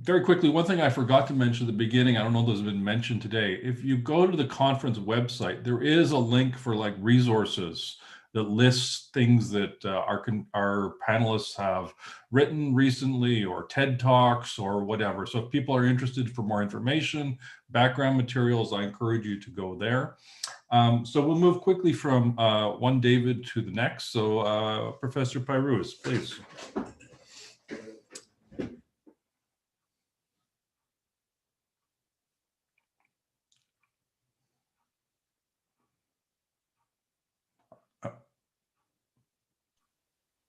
Very quickly, one thing I forgot to mention at the beginning, I don't know if this has been mentioned today. If you go to the conference website, there is a link for like resources that lists things that our panelists have written recently, or TED Talks or whatever. So if people are interested for more information, background materials, I encourage you to go there. So we'll move quickly from one David to the next. So Professor Pyrooz, please.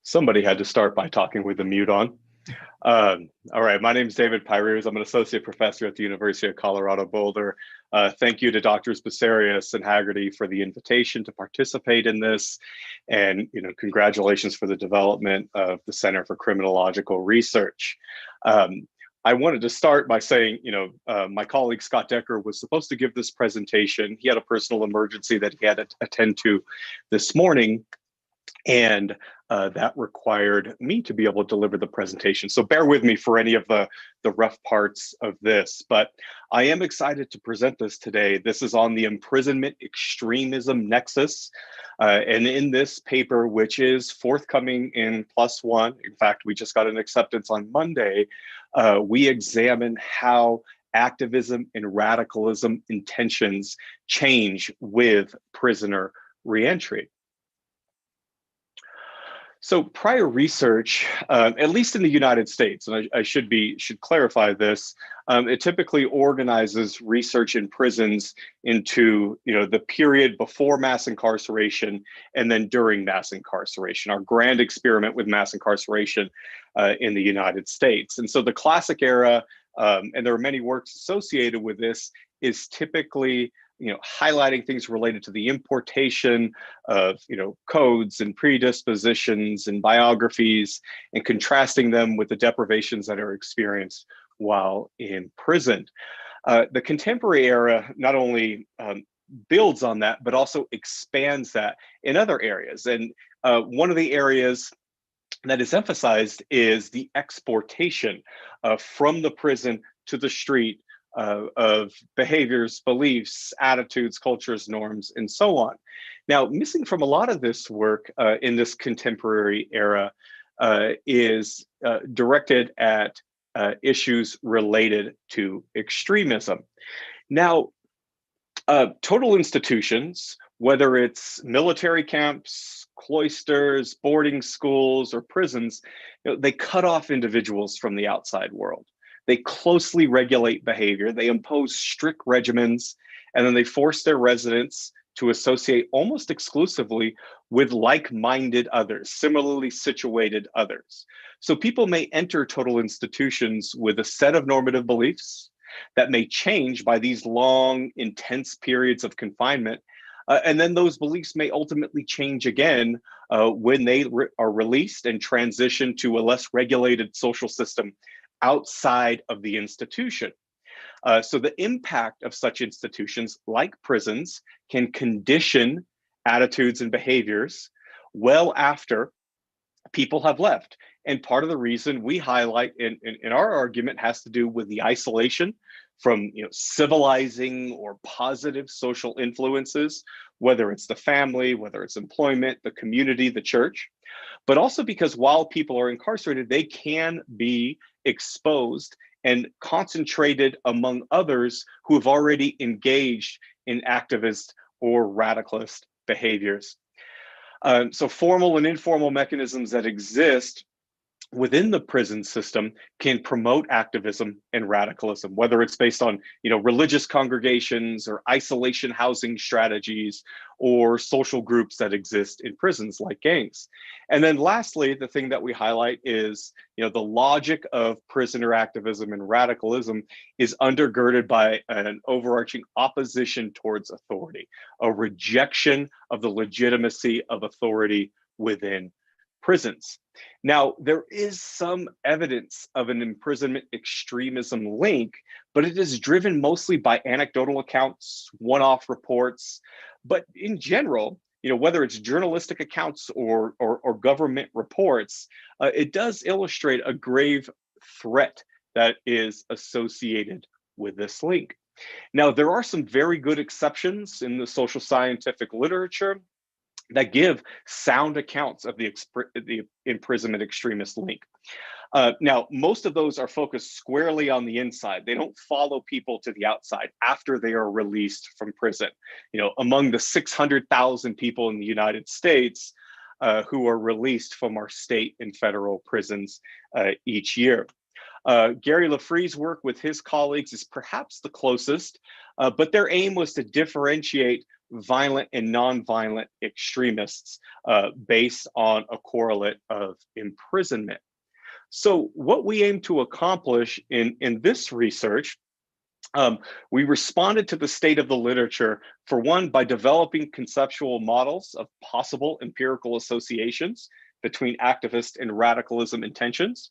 Somebody had to start by talking with the mute on. All right, my name is David Pyrooz. I'm an associate professor at the University of Colorado Boulder. Thank you to Drs. Basarius and Haggerty for the invitation to participate in this. And congratulations for the development of the Center for Criminological Research. I wanted to start by saying, my colleague Scott Decker was supposed to give this presentation. He had a personal emergency that he had to attend to this morning. And that required me to be able to deliver the presentation. So bear with me for any of the rough parts of this, but I am excited to present this today. This is on the imprisonment-extremism nexus. And in this paper, which is forthcoming in +1, in fact, we just got an acceptance on Monday, we examine how activism and radicalism intentions change with prisoner reentry. So prior research, at least in the United States, and I should clarify this, it typically organizes research in prisons into the period before mass incarceration and then during mass incarceration. Our grand experiment with mass incarceration in the United States, and so the classic era, and there are many works associated with this, is typically highlighting things related to the importation of codes and predispositions and biographies, and contrasting them with the deprivations that are experienced while in prison. The contemporary era not only builds on that, but also expands that in other areas. And one of the areas that is emphasized is the exportation from the prison to the street of behaviors, beliefs, attitudes, cultures, norms, and so on. Now, missing from a lot of this work in this contemporary era is directed at issues related to extremism. Now, total institutions, whether it's military camps, cloisters, boarding schools, or prisons, they cut off individuals from the outside world. They closely regulate behavior, they impose strict regimens, and then they force their residents to associate almost exclusively with like-minded others, similarly situated others. So people may enter total institutions with a set of normative beliefs that may change by these long, intense periods of confinement. And then those beliefs may ultimately change again when they are released and transition to a less regulated social system outside of the institution. So the impact of such institutions like prisons can condition attitudes and behaviors well after people have left. And part of the reason we highlight in our argument has to do with the isolation from civilizing or positive social influences, whether it's the family, whether it's employment, the community, the church, but also because while people are incarcerated, they can be exposed and concentrated among others who have already engaged in activist or radicalist behaviors. So formal and informal mechanisms that exist within the prison system can promote activism and radicalism, whether it's based on religious congregations or isolation housing strategies or social groups that exist in prisons like gangs. And then lastly, the thing that we highlight is the logic of prisoner activism and radicalism is undergirded by an overarching opposition towards authority, a rejection of the legitimacy of authority within prisons. Now, there is some evidence of an imprisonment extremism link, but it is driven mostly by anecdotal accounts, one-off reports. But in general, whether it's journalistic accounts or government reports, it does illustrate a grave threat that is associated with this link. Now, there are some very good exceptions in the social scientific literature that give sound accounts of the imprisonment extremist link. Now, most of those are focused squarely on the inside. They don't follow people to the outside after they are released from prison. Among the 600,000 people in the United States who are released from our state and federal prisons each year. Gary Lafree's work with his colleagues is perhaps the closest, but their aim was to differentiate violent and non-violent extremists based on a correlate of imprisonment. So what we aim to accomplish in this research, we responded to the state of the literature, for one, by developing conceptual models of possible empirical associations between activist and radicalism intentions.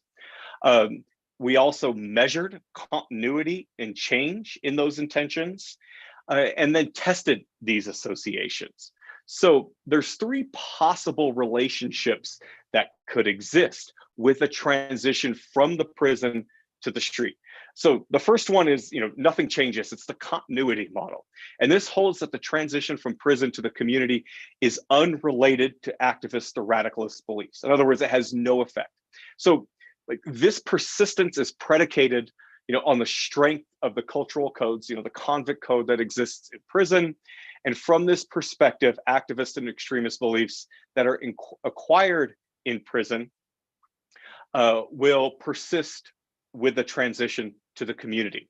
We also measured continuity and change in those intentions, and then tested these associations. So there's three possible relationships that could exist with a transition from the prison to the street. So the first one is, nothing changes. It's the continuity model. And this holds that the transition from prison to the community is unrelated to activist or radicalist beliefs. In other words, it has no effect. So this persistence is predicated on the strength of the cultural codes, the convict code that exists in prison. And from this perspective, activist and extremist beliefs that are acquired in prison will persist with the transition to the community.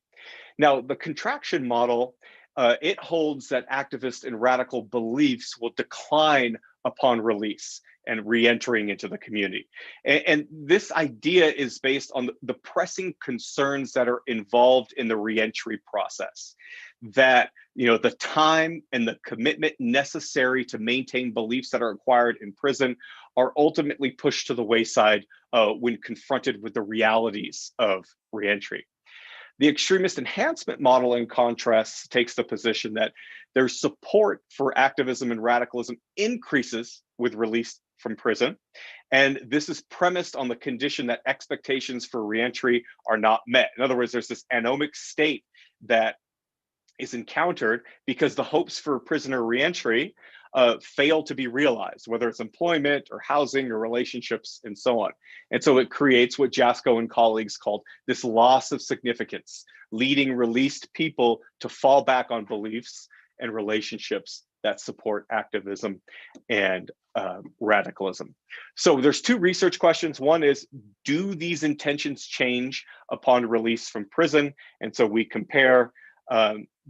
Now, the contraction model, it holds that activist and radical beliefs will decline upon release and re-entering into the community. And this idea is based on the pressing concerns that are involved in the re-entry process, that the time and the commitment necessary to maintain beliefs that are acquired in prison are ultimately pushed to the wayside when confronted with the realities of re-entry. The extremist enhancement model, in contrast, takes the position that their support for activism and radicalism increases with release from prison. And this is premised on the condition that expectations for reentry are not met. In other words, there's this anomic state that is encountered because the hopes for prisoner reentry fail to be realized, whether it's employment or housing or relationships and so on. And so it creates what Jasko and colleagues called this loss of significance, leading released people to fall back on beliefs and relationships that support activism and radicalism. So there's two research questions. One is, do these intentions change upon release from prison? And so we compare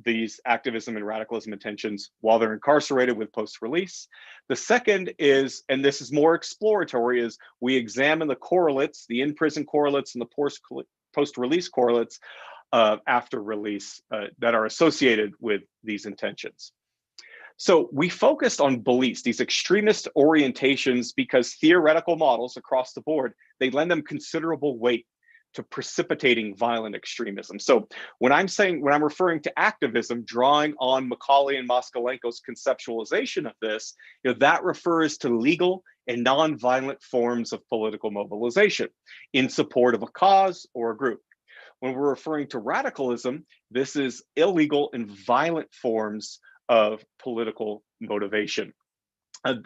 these activism and radicalism intentions while they're incarcerated with post-release. The second is, and this is more exploratory, is we examine the correlates, the in-prison correlates and the post-release correlates after release that are associated with these intentions. So we focused on beliefs, these extremist orientations, because theoretical models across the board, they lend them considerable weight to precipitating violent extremism. So when I'm referring to activism, drawing on Macaulay and Moskalenko's conceptualization of this, that refers to legal and non-violent forms of political mobilization in support of a cause or a group. When we're referring to radicalism, this is illegal and violent forms of political motivation.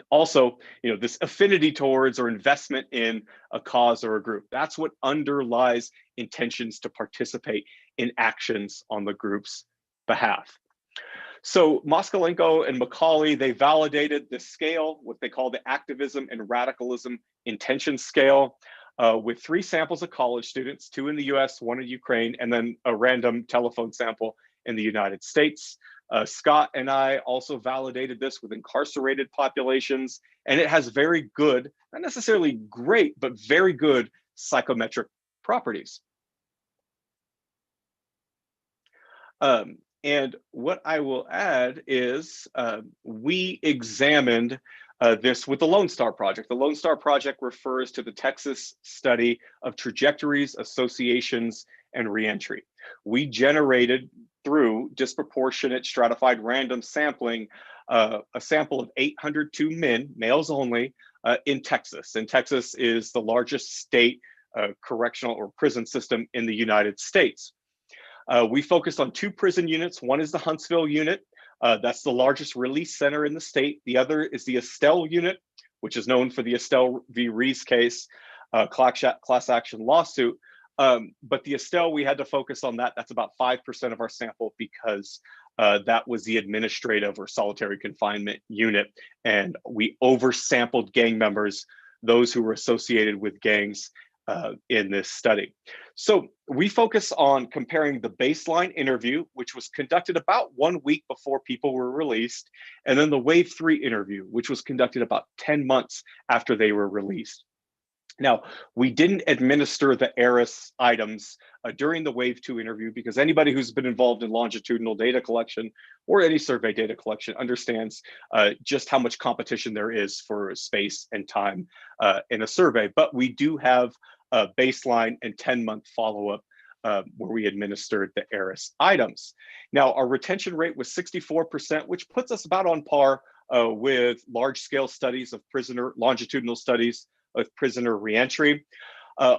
Also, this affinity towards or investment in a cause or a group. That's what underlies intentions to participate in actions on the group's behalf. So Moskalenko and Macaulay, they validated this scale, what they call the activism and radicalism intention scale, with 3 samples of college students, 2 in the US, 1 in Ukraine, and then a random telephone sample in the United States. Scott and I also validated this with incarcerated populations, and it has very good, not necessarily great, but very good psychometric properties. And what I will add is we examined this with the Lone Star Project. The Lone Star Project refers to the Texas study of trajectories, associations, and reentry. We generated through disproportionate stratified random sampling a sample of 802 men, males only, in Texas. And Texas is the largest state correctional or prison system in the United States. We focused on 2 prison units. One is the Huntsville unit. That's the largest release center in the state. The other is the Estelle unit, which is known for the Estelle v. Reese case, class action lawsuit. But the Estelle, we had to focus on that. That's about 5% of our sample because that was the administrative or solitary confinement unit. And we oversampled gang members, those who were associated with gangs in this study. So we focus on comparing the baseline interview, which was conducted about 1 week before people were released, and then the wave 3 interview, which was conducted about 10 months after they were released. Now, we didn't administer the ARIS items during the wave 2 interview because anybody who's been involved in longitudinal data collection or any survey data collection understands just how much competition there is for space and time in a survey. But we do have a baseline and 10-month follow-up where we administered the ARIS items. Now, our retention rate was 64%, which puts us about on par with large-scale studies of longitudinal studies of prisoner reentry.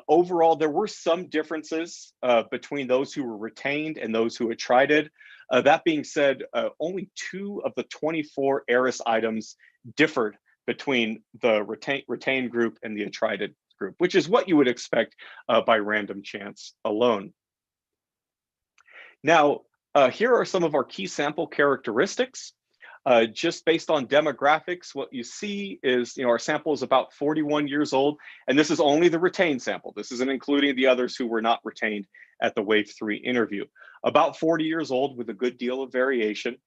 Overall, there were some differences between those who were retained and those who had tried it. That being said, only 2 of the 24 ARIS items differed between the retained group and the attrited group, which is what you would expect by random chance alone. Now, here are some of our key sample characteristics. Just based on demographics, what you see is, our sample is about 41 years old, and this is only the retained sample. This isn't including the others who were not retained at the Wave 3 interview. About 40 years old with a good deal of variation.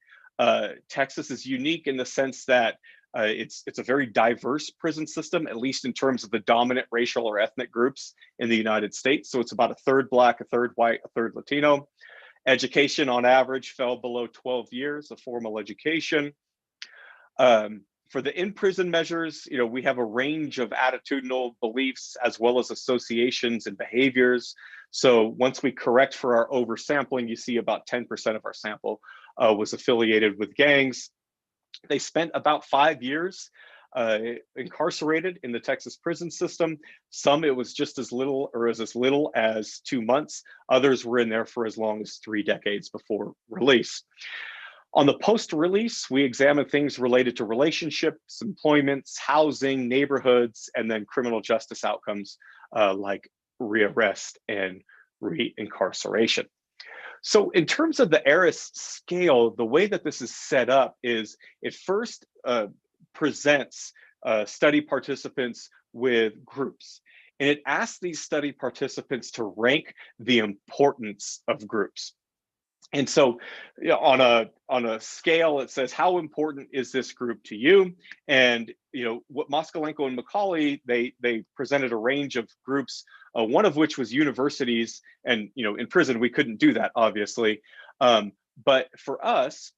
Texas is unique in the sense that it's a very diverse prison system, at least in terms of the dominant racial or ethnic groups in the United States. So it's about a third Black, a third white, a third Latino. Education on average fell below 12 years of formal education. For the in-prison measures, we have a range of attitudinal beliefs as well as associations and behaviors. So once we correct for our oversampling, you see about 10% of our sample was affiliated with gangs. They spent about 5 years incarcerated in the Texas prison system. Some it was just as little or as little as 2 months. Others were in there for as long as 3 decades before release. On the post-release, we examined things related to relationships, employments, housing, neighborhoods, and then criminal justice outcomes like rearrest and reincarceration. So in terms of the ARIS scale, the way that this is set up is it first presents study participants with groups. And it asks these study participants to rank the importance of groups. And so on a scale, it says, how important is this group to you? And what Moskalenko and Macaulay, they presented a range of groups, one of which was universities. And in prison, we couldn't do that, obviously. But for us,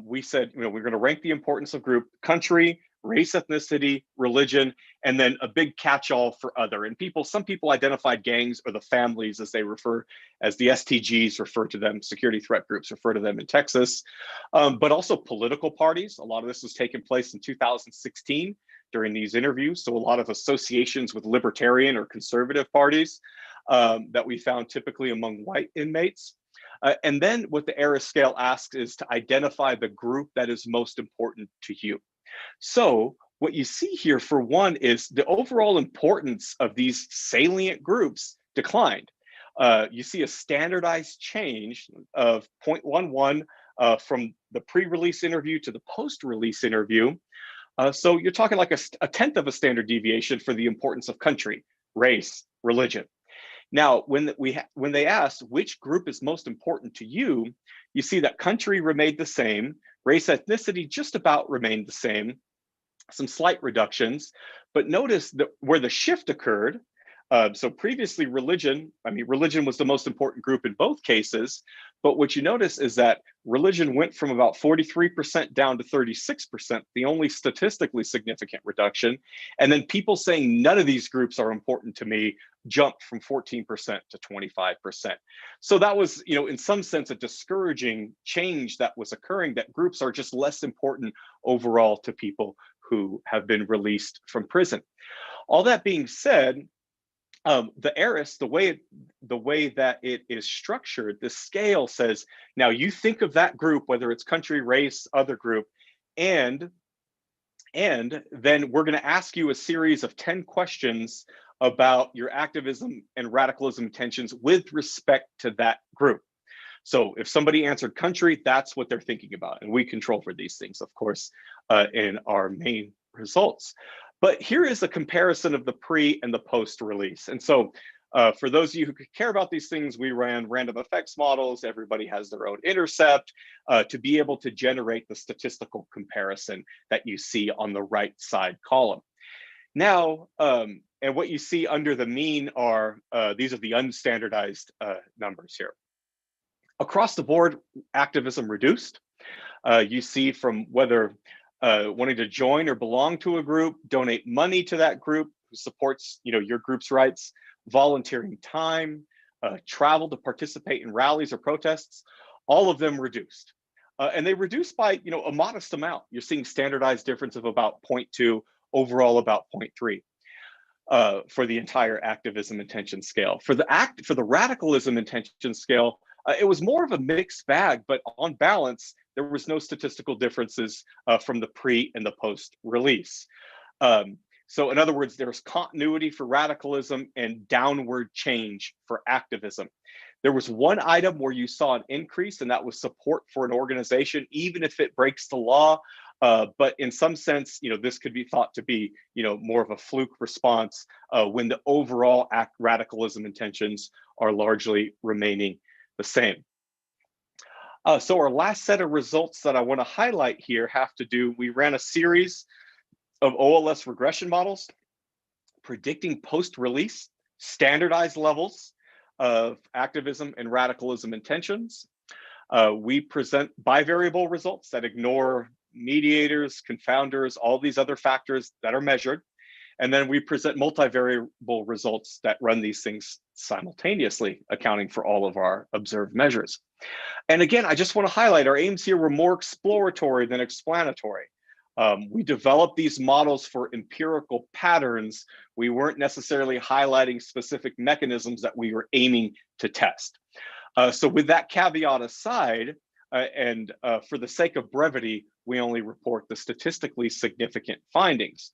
we said, we're going to rank the importance of group: country, race, ethnicity, religion, and then a big catch-all for other. And some people identified gangs or the families, as they refer, as the STGs refer to them, security threat groups refer to them in Texas, but also political parties. A lot of this was taking place in 2016 during these interviews. So a lot of associations with libertarian or conservative parties that we found typically among white inmates. And then what the ARIS scale asks is to identify the group that is most important to you. So what you see here, for one, is the overall importance of these salient groups declined. You see a standardized change of 0.11 from the pre-release interview to the post-release interview. So you're talking like a tenth of a standard deviation for the importance of country, race, religion. Now, when they asked which group is most important to you, you see that country remained the same, race, ethnicity just about remained the same, some slight reductions, but notice that where the shift occurred, so previously religion was the most important group in both cases, but what you notice is that religion went from about 43% down to 36%, the only statistically significant reduction. And then people saying none of these groups are important to me jumped from 14% to 25%. So that was, in some sense, a discouraging change that was occurring, that groups are just less important overall to people who have been released from prison. All that being said, the ARIS, the way that it is structured, the scale says, now you think of that group, whether it's country, race, other group, and then we're going to ask you a series of 10 questions about your activism and radicalism intentions with respect to that group. So if somebody answered country, that's what they're thinking about. And we control for these things, of course, in our main results. But here is a comparison of the pre and the post release. And so for those of you who care about these things, we ran random effects models. Everybody has their own intercept to be able to generate the statistical comparison that you see on the right side column. Now, and what you see under the mean are, these are the unstandardized numbers here. Across the board, activism reduced. You see from whether wanting to join or belong to a group, donate money to that group who supports your group's rights, volunteering time, travel to participate in rallies or protests, all of them reduced. And they reduced by a modest amount. You're seeing standardized difference of about 0.2, overall about 0.3 for the entire activism intention scale. For the radicalism intention scale, it was more of a mixed bag, but on balance, there was no statistical differences from the pre and the post release. So in other words, there's continuity for radicalism and downward change for activism. There was one item where you saw an increase, and that was support for an organization, even if it breaks the law. But in some sense, this could be thought to be, more of a fluke response when the overall radicalism intentions are largely remaining the same. So our last set of results that I want to highlight here have to do, we ran a series of OLS regression models predicting post-release standardized levels of activism and radicalism intentions. We present bivariable results that ignore mediators, confounders, all these other factors that are measured. And then we present multivariable results that run these things simultaneously, accounting for all of our observed measures. And again, I just want to highlight our aims here were more exploratory than explanatory. We developed these models for empirical patterns. We weren't necessarily highlighting specific mechanisms that we were aiming to test. So with that caveat aside, and for the sake of brevity, we only report the statistically significant findings.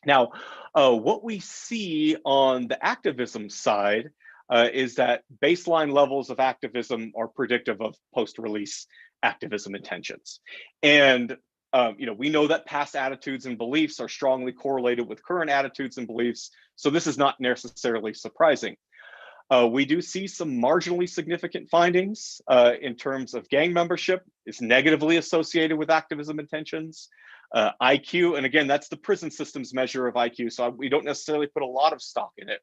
Now, what we see on the activism side is that baseline levels of activism are predictive of post-release activism intentions. And we know that past attitudes and beliefs are strongly correlated with current attitudes and beliefs, so this is not necessarily surprising. We do see some marginally significant findings in terms of gang membership is negatively associated with activism intentions. IQ, and again, that's the prison system's measure of IQ, so we don't necessarily put a lot of stock in it.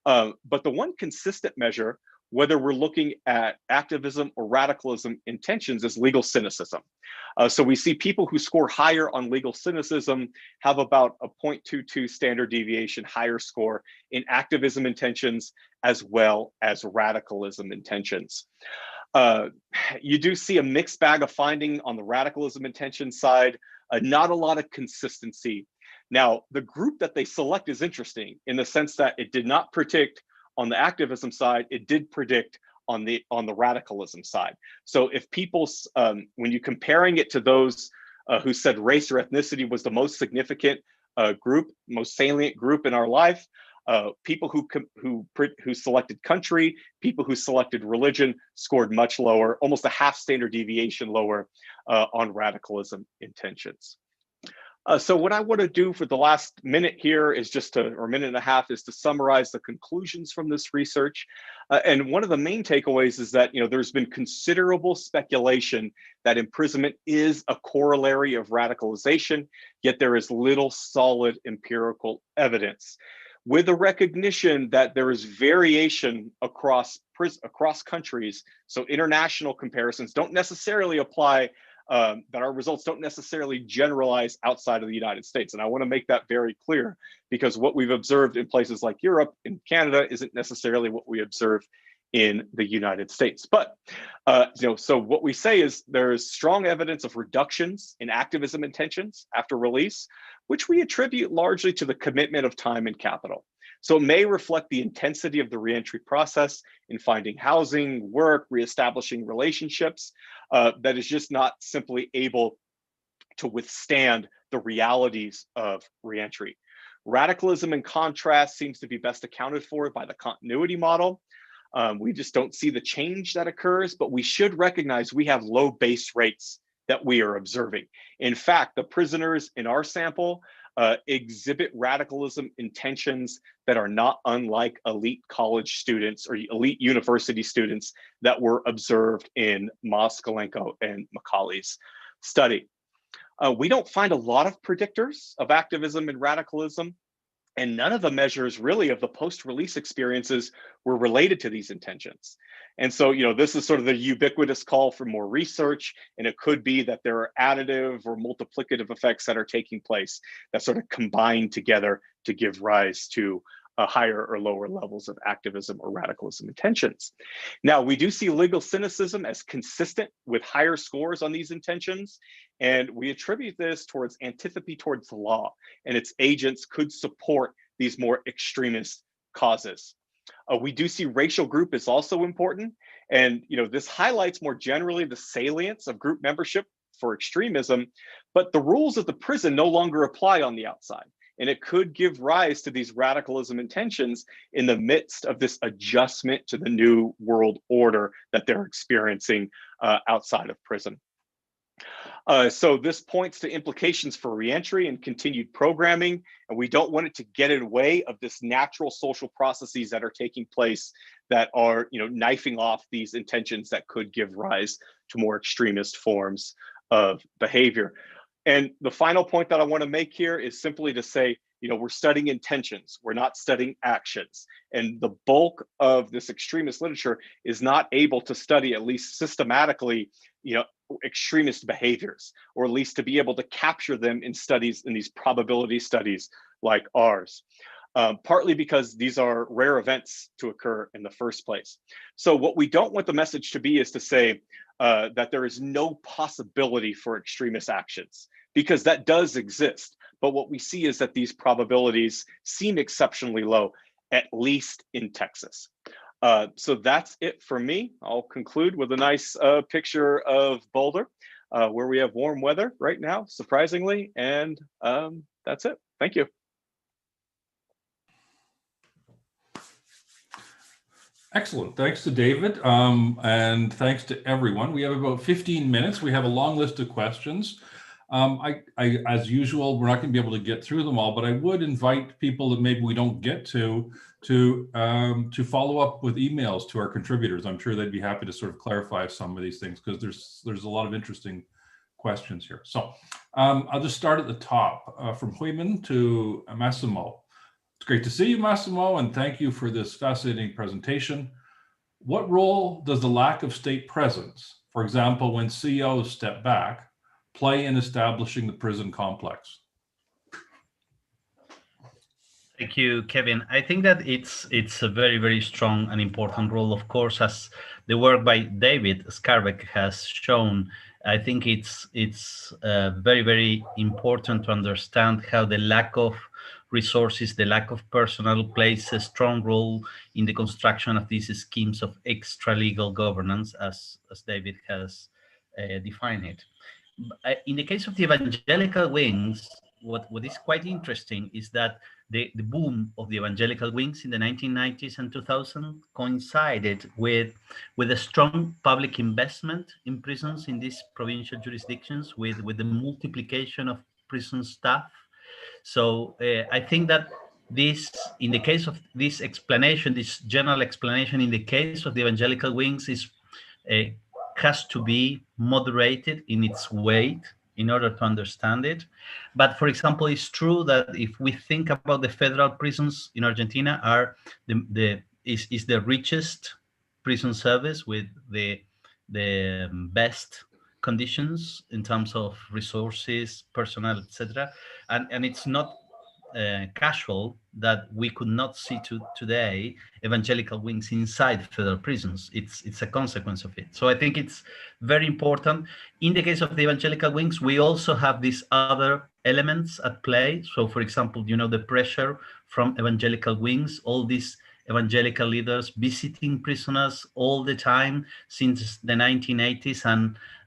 But the one consistent measure, whether we're looking at activism or radicalism intentions, is legal cynicism. So we see people who score higher on legal cynicism have about a 0.22 standard deviation higher score in activism intentions as well as radicalism intentions. You do see a mixed bag of finding on the radicalism intention side, not a lot of consistency. Now, the group that they select is interesting in the sense that it did not predict on the activism side, it did predict on the radicalism side. So if people's, when you're comparing it to those who said race or ethnicity was the most significant group, most salient group in our life, people who selected country, people who selected religion scored much lower, almost a half standard deviation lower on radicalism intentions. So what I want to do for the last minute here is or minute and a half, is to summarize the conclusions from this research. And one of the main takeaways is that, there's been considerable speculation that imprisonment is a corollary of radicalization, yet there is little solid empirical evidence. With the recognition that there is variation across countries, so international comparisons don't necessarily apply, that our results don't necessarily generalize outside of the United States. And I want to make that very clear, because what we've observed in places like Europe and Canada isn't necessarily what we observe in the United States. But, so what we say is there is strong evidence of reductions in activism intentions after release, which we attribute largely to the commitment of time and capital. So it may reflect the intensity of the reentry process in finding housing, work, reestablishing relationships that is just not simply able to withstand the realities of reentry. Radicalism, in contrast, seems to be best accounted for by the continuity model. We just don't see the change that occurs, but we should recognize we have low base rates that we are observing. In fact, the prisoners in our sample exhibit radicalism intentions that are not unlike elite college students or elite university students that were observed in Moskalenko and Macaulay's study. We don't find a lot of predictors of activism and radicalism, and none of the measures really of the post-release experiences were related to these intentions. And so, this is sort of the ubiquitous call for more research, and it could be that there are additive or multiplicative effects that are taking place that sort of combine together to give rise to higher or lower levels of activism or radicalism intentions. Now, we do see legal cynicism as consistent with higher scores on these intentions, and we attribute this towards antipathy towards the law, and its agents could support these more extremist causes. We do see racial group is also important, and this highlights more generally the salience of group membership for extremism, but the rules of the prison no longer apply on the outside. And it could give rise to these radicalism intentions in the midst of this adjustment to the new world order that they're experiencing outside of prison. So this points to implications for reentry and continued programming, and we don't want it to get in the way of this natural social processes that are taking place that are, knifing off these intentions that could give rise to more extremist forms of behavior. And the final point that I want to make here is simply to say, we're studying intentions, we're not studying actions. And the bulk of this extremist literature is not able to study, at least systematically, extremist behaviors, or at least to be able to capture them in studies, in these probability studies like ours. Partly because these are rare events to occur in the first place. So what we don't want the message to be is to say that there is no possibility for extremist actions, because that does exist. But what we see is that these probabilities seem exceptionally low, at least in Texas. So that's it for me. I'll conclude with a nice picture of Boulder, where we have warm weather right now, surprisingly. And that's it. Thank you. Excellent. Thanks to David, and thanks to everyone. We have about 15 minutes. We have a long list of questions. As usual, we're not going to be able to get through them all, but I would invite people that maybe we don't get to follow up with emails to our contributors. I'm sure they'd be happy to sort of clarify some of these things, because there's a lot of interesting questions here. So I'll just start at the top, from Huiman to Massimo. It's great to see you, Massimo, and thank you for this fascinating presentation. What role does the lack of state presence, for example, when CEOs step back, play in establishing the prison complex? Thank you, Kevin. I think that it's a very, very strong and important role, of course, as the work by David Skarbek has shown. I think it's very, very important to understand how the lack of resources, the lack of personnel plays a strong role in the construction of these schemes of extra-legal governance, as David has defined it. In the case of the evangelical wings, what is quite interesting is that the boom of the evangelical wings in the 1990s and 2000 coincided with a strong public investment in prisons in these provincial jurisdictions, with the multiplication of prison staff. So I think that this, in the case of this explanation, this general explanation in the case of the evangelical wings has to be moderated in its weight in order to understand it. But for example, it's true that if we think about the federal prisons in Argentina, are is the richest prison service with the best conditions in terms of resources, personnel, etc. And it's not casual that we could not see today evangelical wings inside federal prisons. It's a consequence of it. So I think it's very important. In the case of the evangelical wings, we also have these other elements at play. So for example, the pressure from evangelical wings, all these evangelical leaders visiting prisoners all the time since the 1980s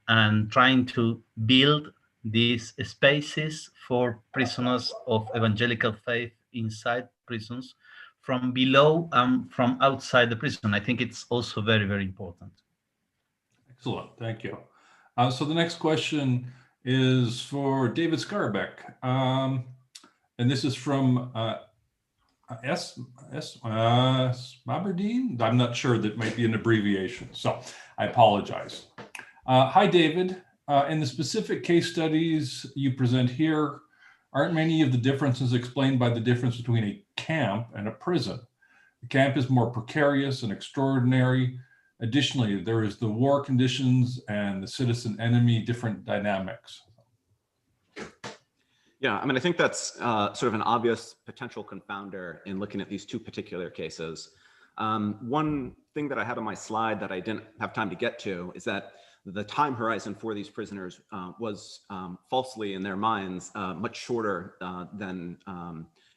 and trying to build these spaces for prisoners of evangelical faith inside prisons from below and from outside the prison. I think it's also very, very important. Excellent, thank you. So the next question is for David Skarbek. And this is from Aberdeen. I'm not sure, that might be an abbreviation, so I apologize. Hi, David. In the specific case studies you present here, aren't many of the differences explained by the difference between a camp and a prison? The camp is more precarious and extraordinary. Additionally, there is the war conditions and the citizen enemy, different dynamics. Yeah, I mean, I think that's sort of an obvious potential confounder in looking at these two particular cases. One thing that I had on my slide that I didn't have time to get to is that the time horizon for these prisoners was falsely in their minds much shorter than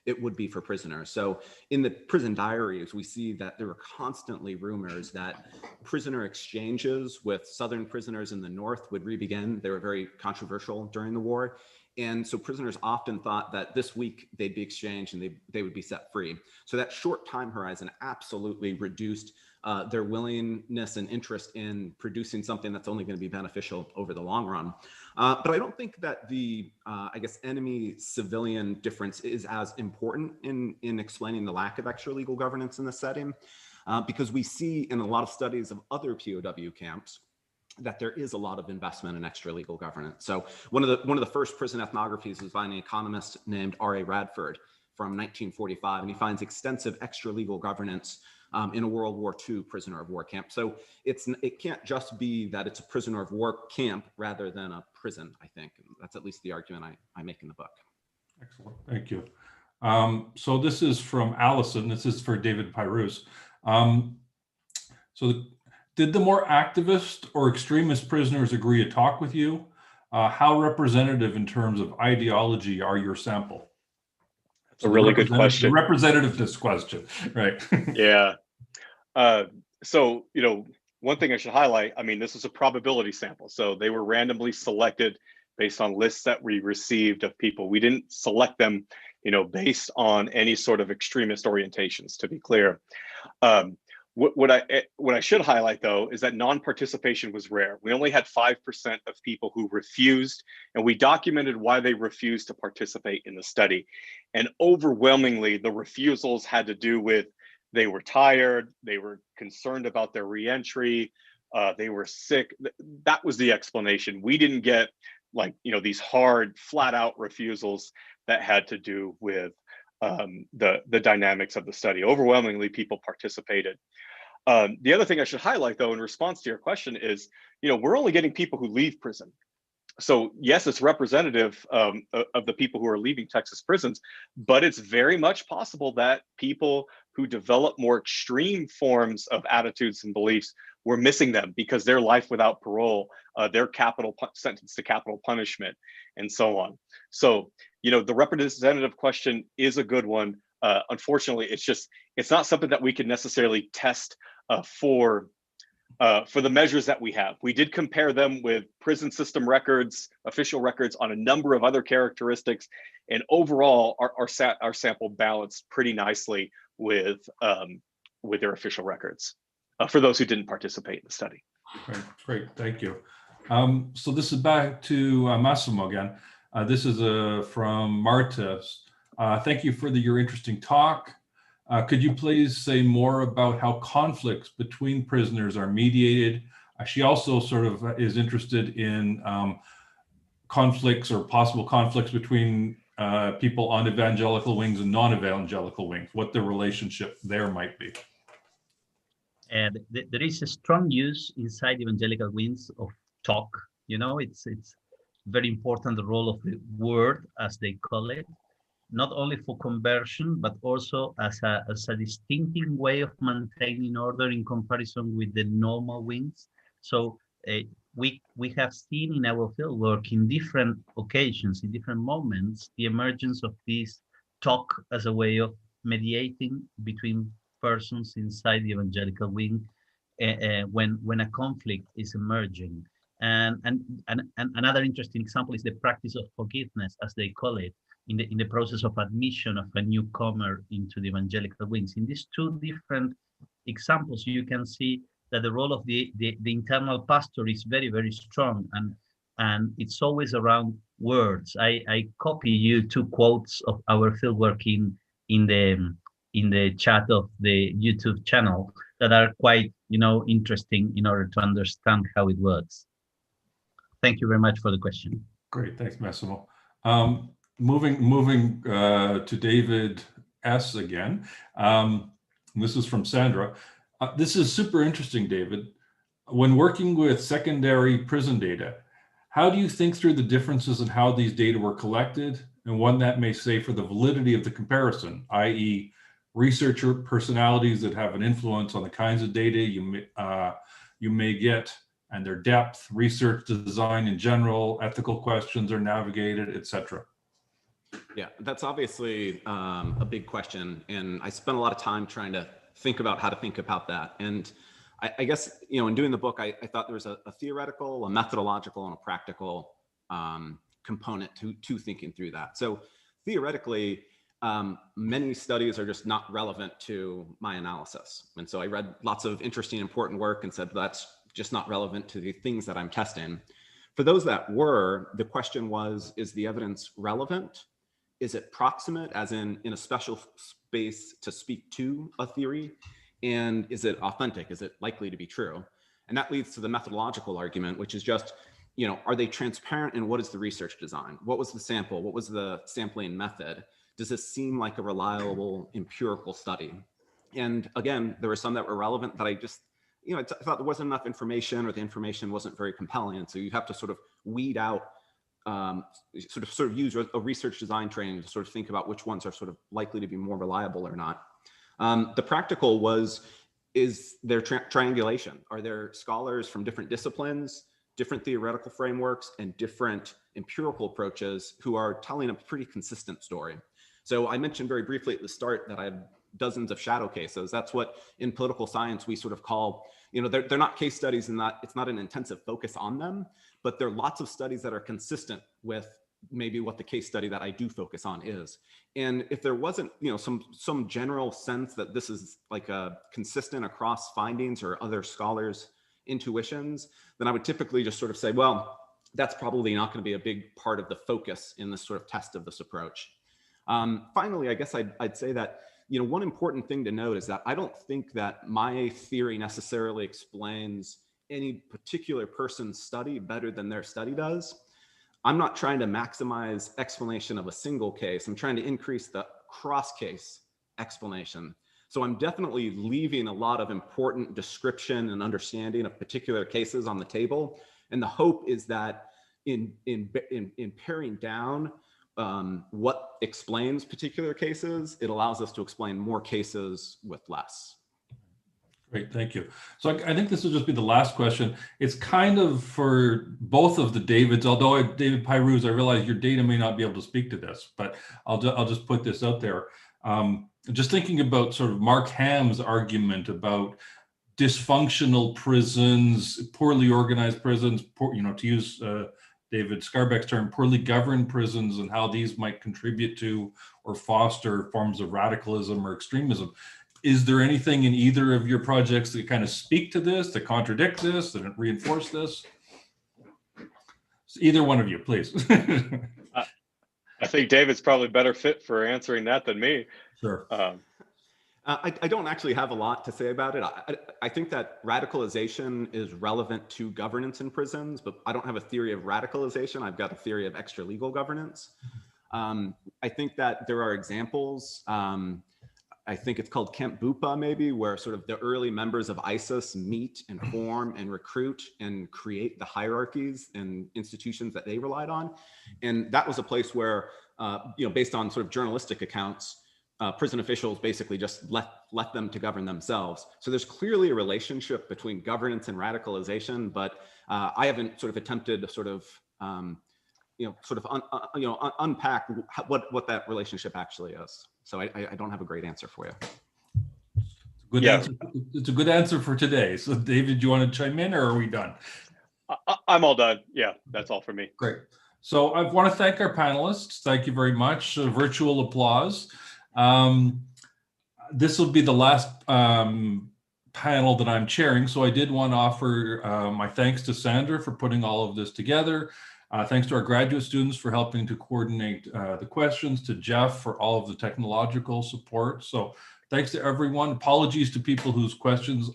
it would be for prisoners. So in the prison diaries, we see that there were constantly rumors that prisoner exchanges with Southern prisoners in the North would re-begin. They were very controversial during the war. And so prisoners often thought that this week they'd be exchanged and they would be set free. So that short time horizon absolutely reduced their willingness and interest in producing something that's only going to be beneficial over the long run. But I don't think that the, I guess, enemy-civilian difference is as important in explaining the lack of extra-legal governance in this setting, because we see in a lot of studies of other POW camps that there is a lot of investment in extra-legal governance. So one of the first prison ethnographies was by an economist named R.A. Radford from 1945, and he finds extensive extra-legal governance in a World War II prisoner of war camp. So it can't just be that it's a prisoner of war camp rather than a prison, I think. And that's at least the argument I make in the book. Excellent, thank you. So this is from Allison. This is for David Pyrooz. Did the more activist or extremist prisoners agree to talk with you? How representative in terms of ideology are your sample? That's a really good question. The representativeness question, right? Yeah. So, one thing I should highlight, I mean, this is a probability sample. So they were randomly selected based on lists that we received of people. We didn't select them, based on any sort of extremist orientations, to be clear. What I should highlight, though, is that non-participation was rare. We only had 5% of people who refused, and we documented why they refused to participate in the study. And overwhelmingly, the refusals had to do with they were tired, they were concerned about their reentry, they were sick. That was the explanation. We didn't get these hard, flat-out refusals that had to do with the dynamics of the study. Overwhelmingly, people participated. The other thing I should highlight, though, in response to your question is, we're only getting people who leave prison. So yes, it's representative of the people who are leaving Texas prisons, but it's very much possible that people who develop more extreme forms of attitudes and beliefs were missing them because their life without parole, their sentenced to capital punishment, and so on. So, the representative question is a good one. Unfortunately, it's not something that we can necessarily test for the measures that we have. We did compare them with prison system records, official records on a number of other characteristics, and overall, our sample balanced pretty nicely with their official records for those who didn't participate in the study. Great, thank you. So this is back to Massimo again. This is from Marta. Thank you for your interesting talk. Could you please say more about how conflicts between prisoners are mediated? She also sort of is interested in conflicts or possible conflicts between people on evangelical wings and non-evangelical wings, what the relationship there might be. And there is a strong use inside evangelical wings of talk. It's very important, the role of the word, as they call it, not only for conversion, but also as a distinctive way of maintaining order in comparison with the normal wings. So we have seen in our fieldwork in different occasions, in different moments, the emergence of this talk as a way of mediating between persons inside the evangelical wing when a conflict is emerging. And another interesting example is the practice of forgiveness, as they call it, in the process of admission of a newcomer into the evangelical wings. In these two different examples, you can see that the role of the internal pastor is very, very strong, and it's always around words. I copy you two quotes of our fieldwork in the chat of the YouTube channel that are quite interesting in order to understand how it works. Thank you very much for the question. Great, thanks, Massimo. Moving to David S. again. This is from Sandra. This is super interesting, David. When working with secondary prison data, how do you think through the differences in how these data were collected and what that may say for the validity of the comparison, i.e. researcher personalities that have an influence on the kinds of data you may get and their depth, research design in general, ethical questions are navigated, etc.? Yeah, that's obviously a big question. And I spent a lot of time trying to think about how to think about that. And I guess, in doing the book, I thought there was a theoretical, a methodological, and a practical component to thinking through that. So theoretically, many studies are just not relevant to my analysis. And so I read lots of interesting, important work and said, that's just not relevant to the things that I'm testing. For those that were, the question was, is the evidence relevant? Is it proximate, as in a special space to speak to a theory? And is it authentic? Is it likely to be true? And that leads to the methodological argument, which is just, are they transparent in what is the research design? What was the sample? What was the sampling method? Does this seem like a reliable empirical study? And again, there were some that were relevant that I just, I thought there wasn't enough information, or the information wasn't very compelling. And so you have to sort of weed out, sort of use a research design training to sort of think about which ones are sort of likely to be more reliable or not. The practical is there triangulation? Are there scholars from different disciplines, different theoretical frameworks, and different empirical approaches who are telling a pretty consistent story? So I mentioned very briefly at the start that I have dozens of shadow cases. That's what in political science we sort of call, they're not case studies in that it's not an intensive focus on them, but there are lots of studies that are consistent with maybe what the case study that I do focus on is. And if there wasn't, some general sense that this is like a consistent across findings or other scholars' intuitions, then I would typically just sort of say, well, that's probably not going to be a big part of the focus in this sort of test of this approach. Finally, I guess I'd say that, one important thing to note is that I don't think that my theory necessarily explains any particular person's study better than their study does. I'm not trying to maximize explanation of a single case. I'm trying to increase the cross-case explanation. So I'm definitely leaving a lot of important description and understanding of particular cases on the table. And the hope is that in paring down what explains particular cases, it allows us to explain more cases with less. Great, thank you. So I think this will just be the last question. It's kind of for both of the Davids, although David Pyrooz, I realize your data may not be able to speak to this, but I'll just put this out there. Just thinking about sort of Mark Ham's argument about dysfunctional prisons, poorly organized prisons, to use David Skarbek's term, poorly governed prisons, and how these might contribute to or foster forms of radicalism or extremism. Is there anything in either of your projects that kind of speak to this, that contradict this, that reinforce this? Either one of you, please. I think David's probably better fit for answering that than me. Sure. I don't actually have a lot to say about it. I think that radicalization is relevant to governance in prisons, but I don't have a theory of radicalization. I've got a theory of extra-legal governance. I think that there are examples. I think it's called Camp Bupa, maybe, where sort of the early members of ISIS meet and form and recruit and create the hierarchies and institutions that they relied on. And that was a place where, based on sort of journalistic accounts, prison officials basically just left them to govern themselves. So there's clearly a relationship between governance and radicalization, but I haven't sort of attempted to sort of unpack what that relationship actually is. So I don't have a great answer for you. Good answer. It's a good answer for today. So David, do you want to chime in, or are we done? I'm all done. Yeah, that's all for me. Great. So I want to thank our panelists. Thank you very much. Virtual applause. This will be the last panel that I'm chairing. So I did want to offer my thanks to Sandra for putting all of this together. Thanks to our graduate students for helping to coordinate the questions, to Jeff for all of the technological support. So thanks to everyone. Apologies to people whose questions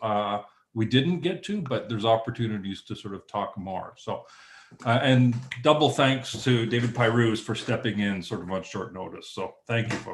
we didn't get to, but there's opportunities to sort of talk more. So, and double thanks to David Pyrooz for stepping in sort of on short notice. So thank you, folks.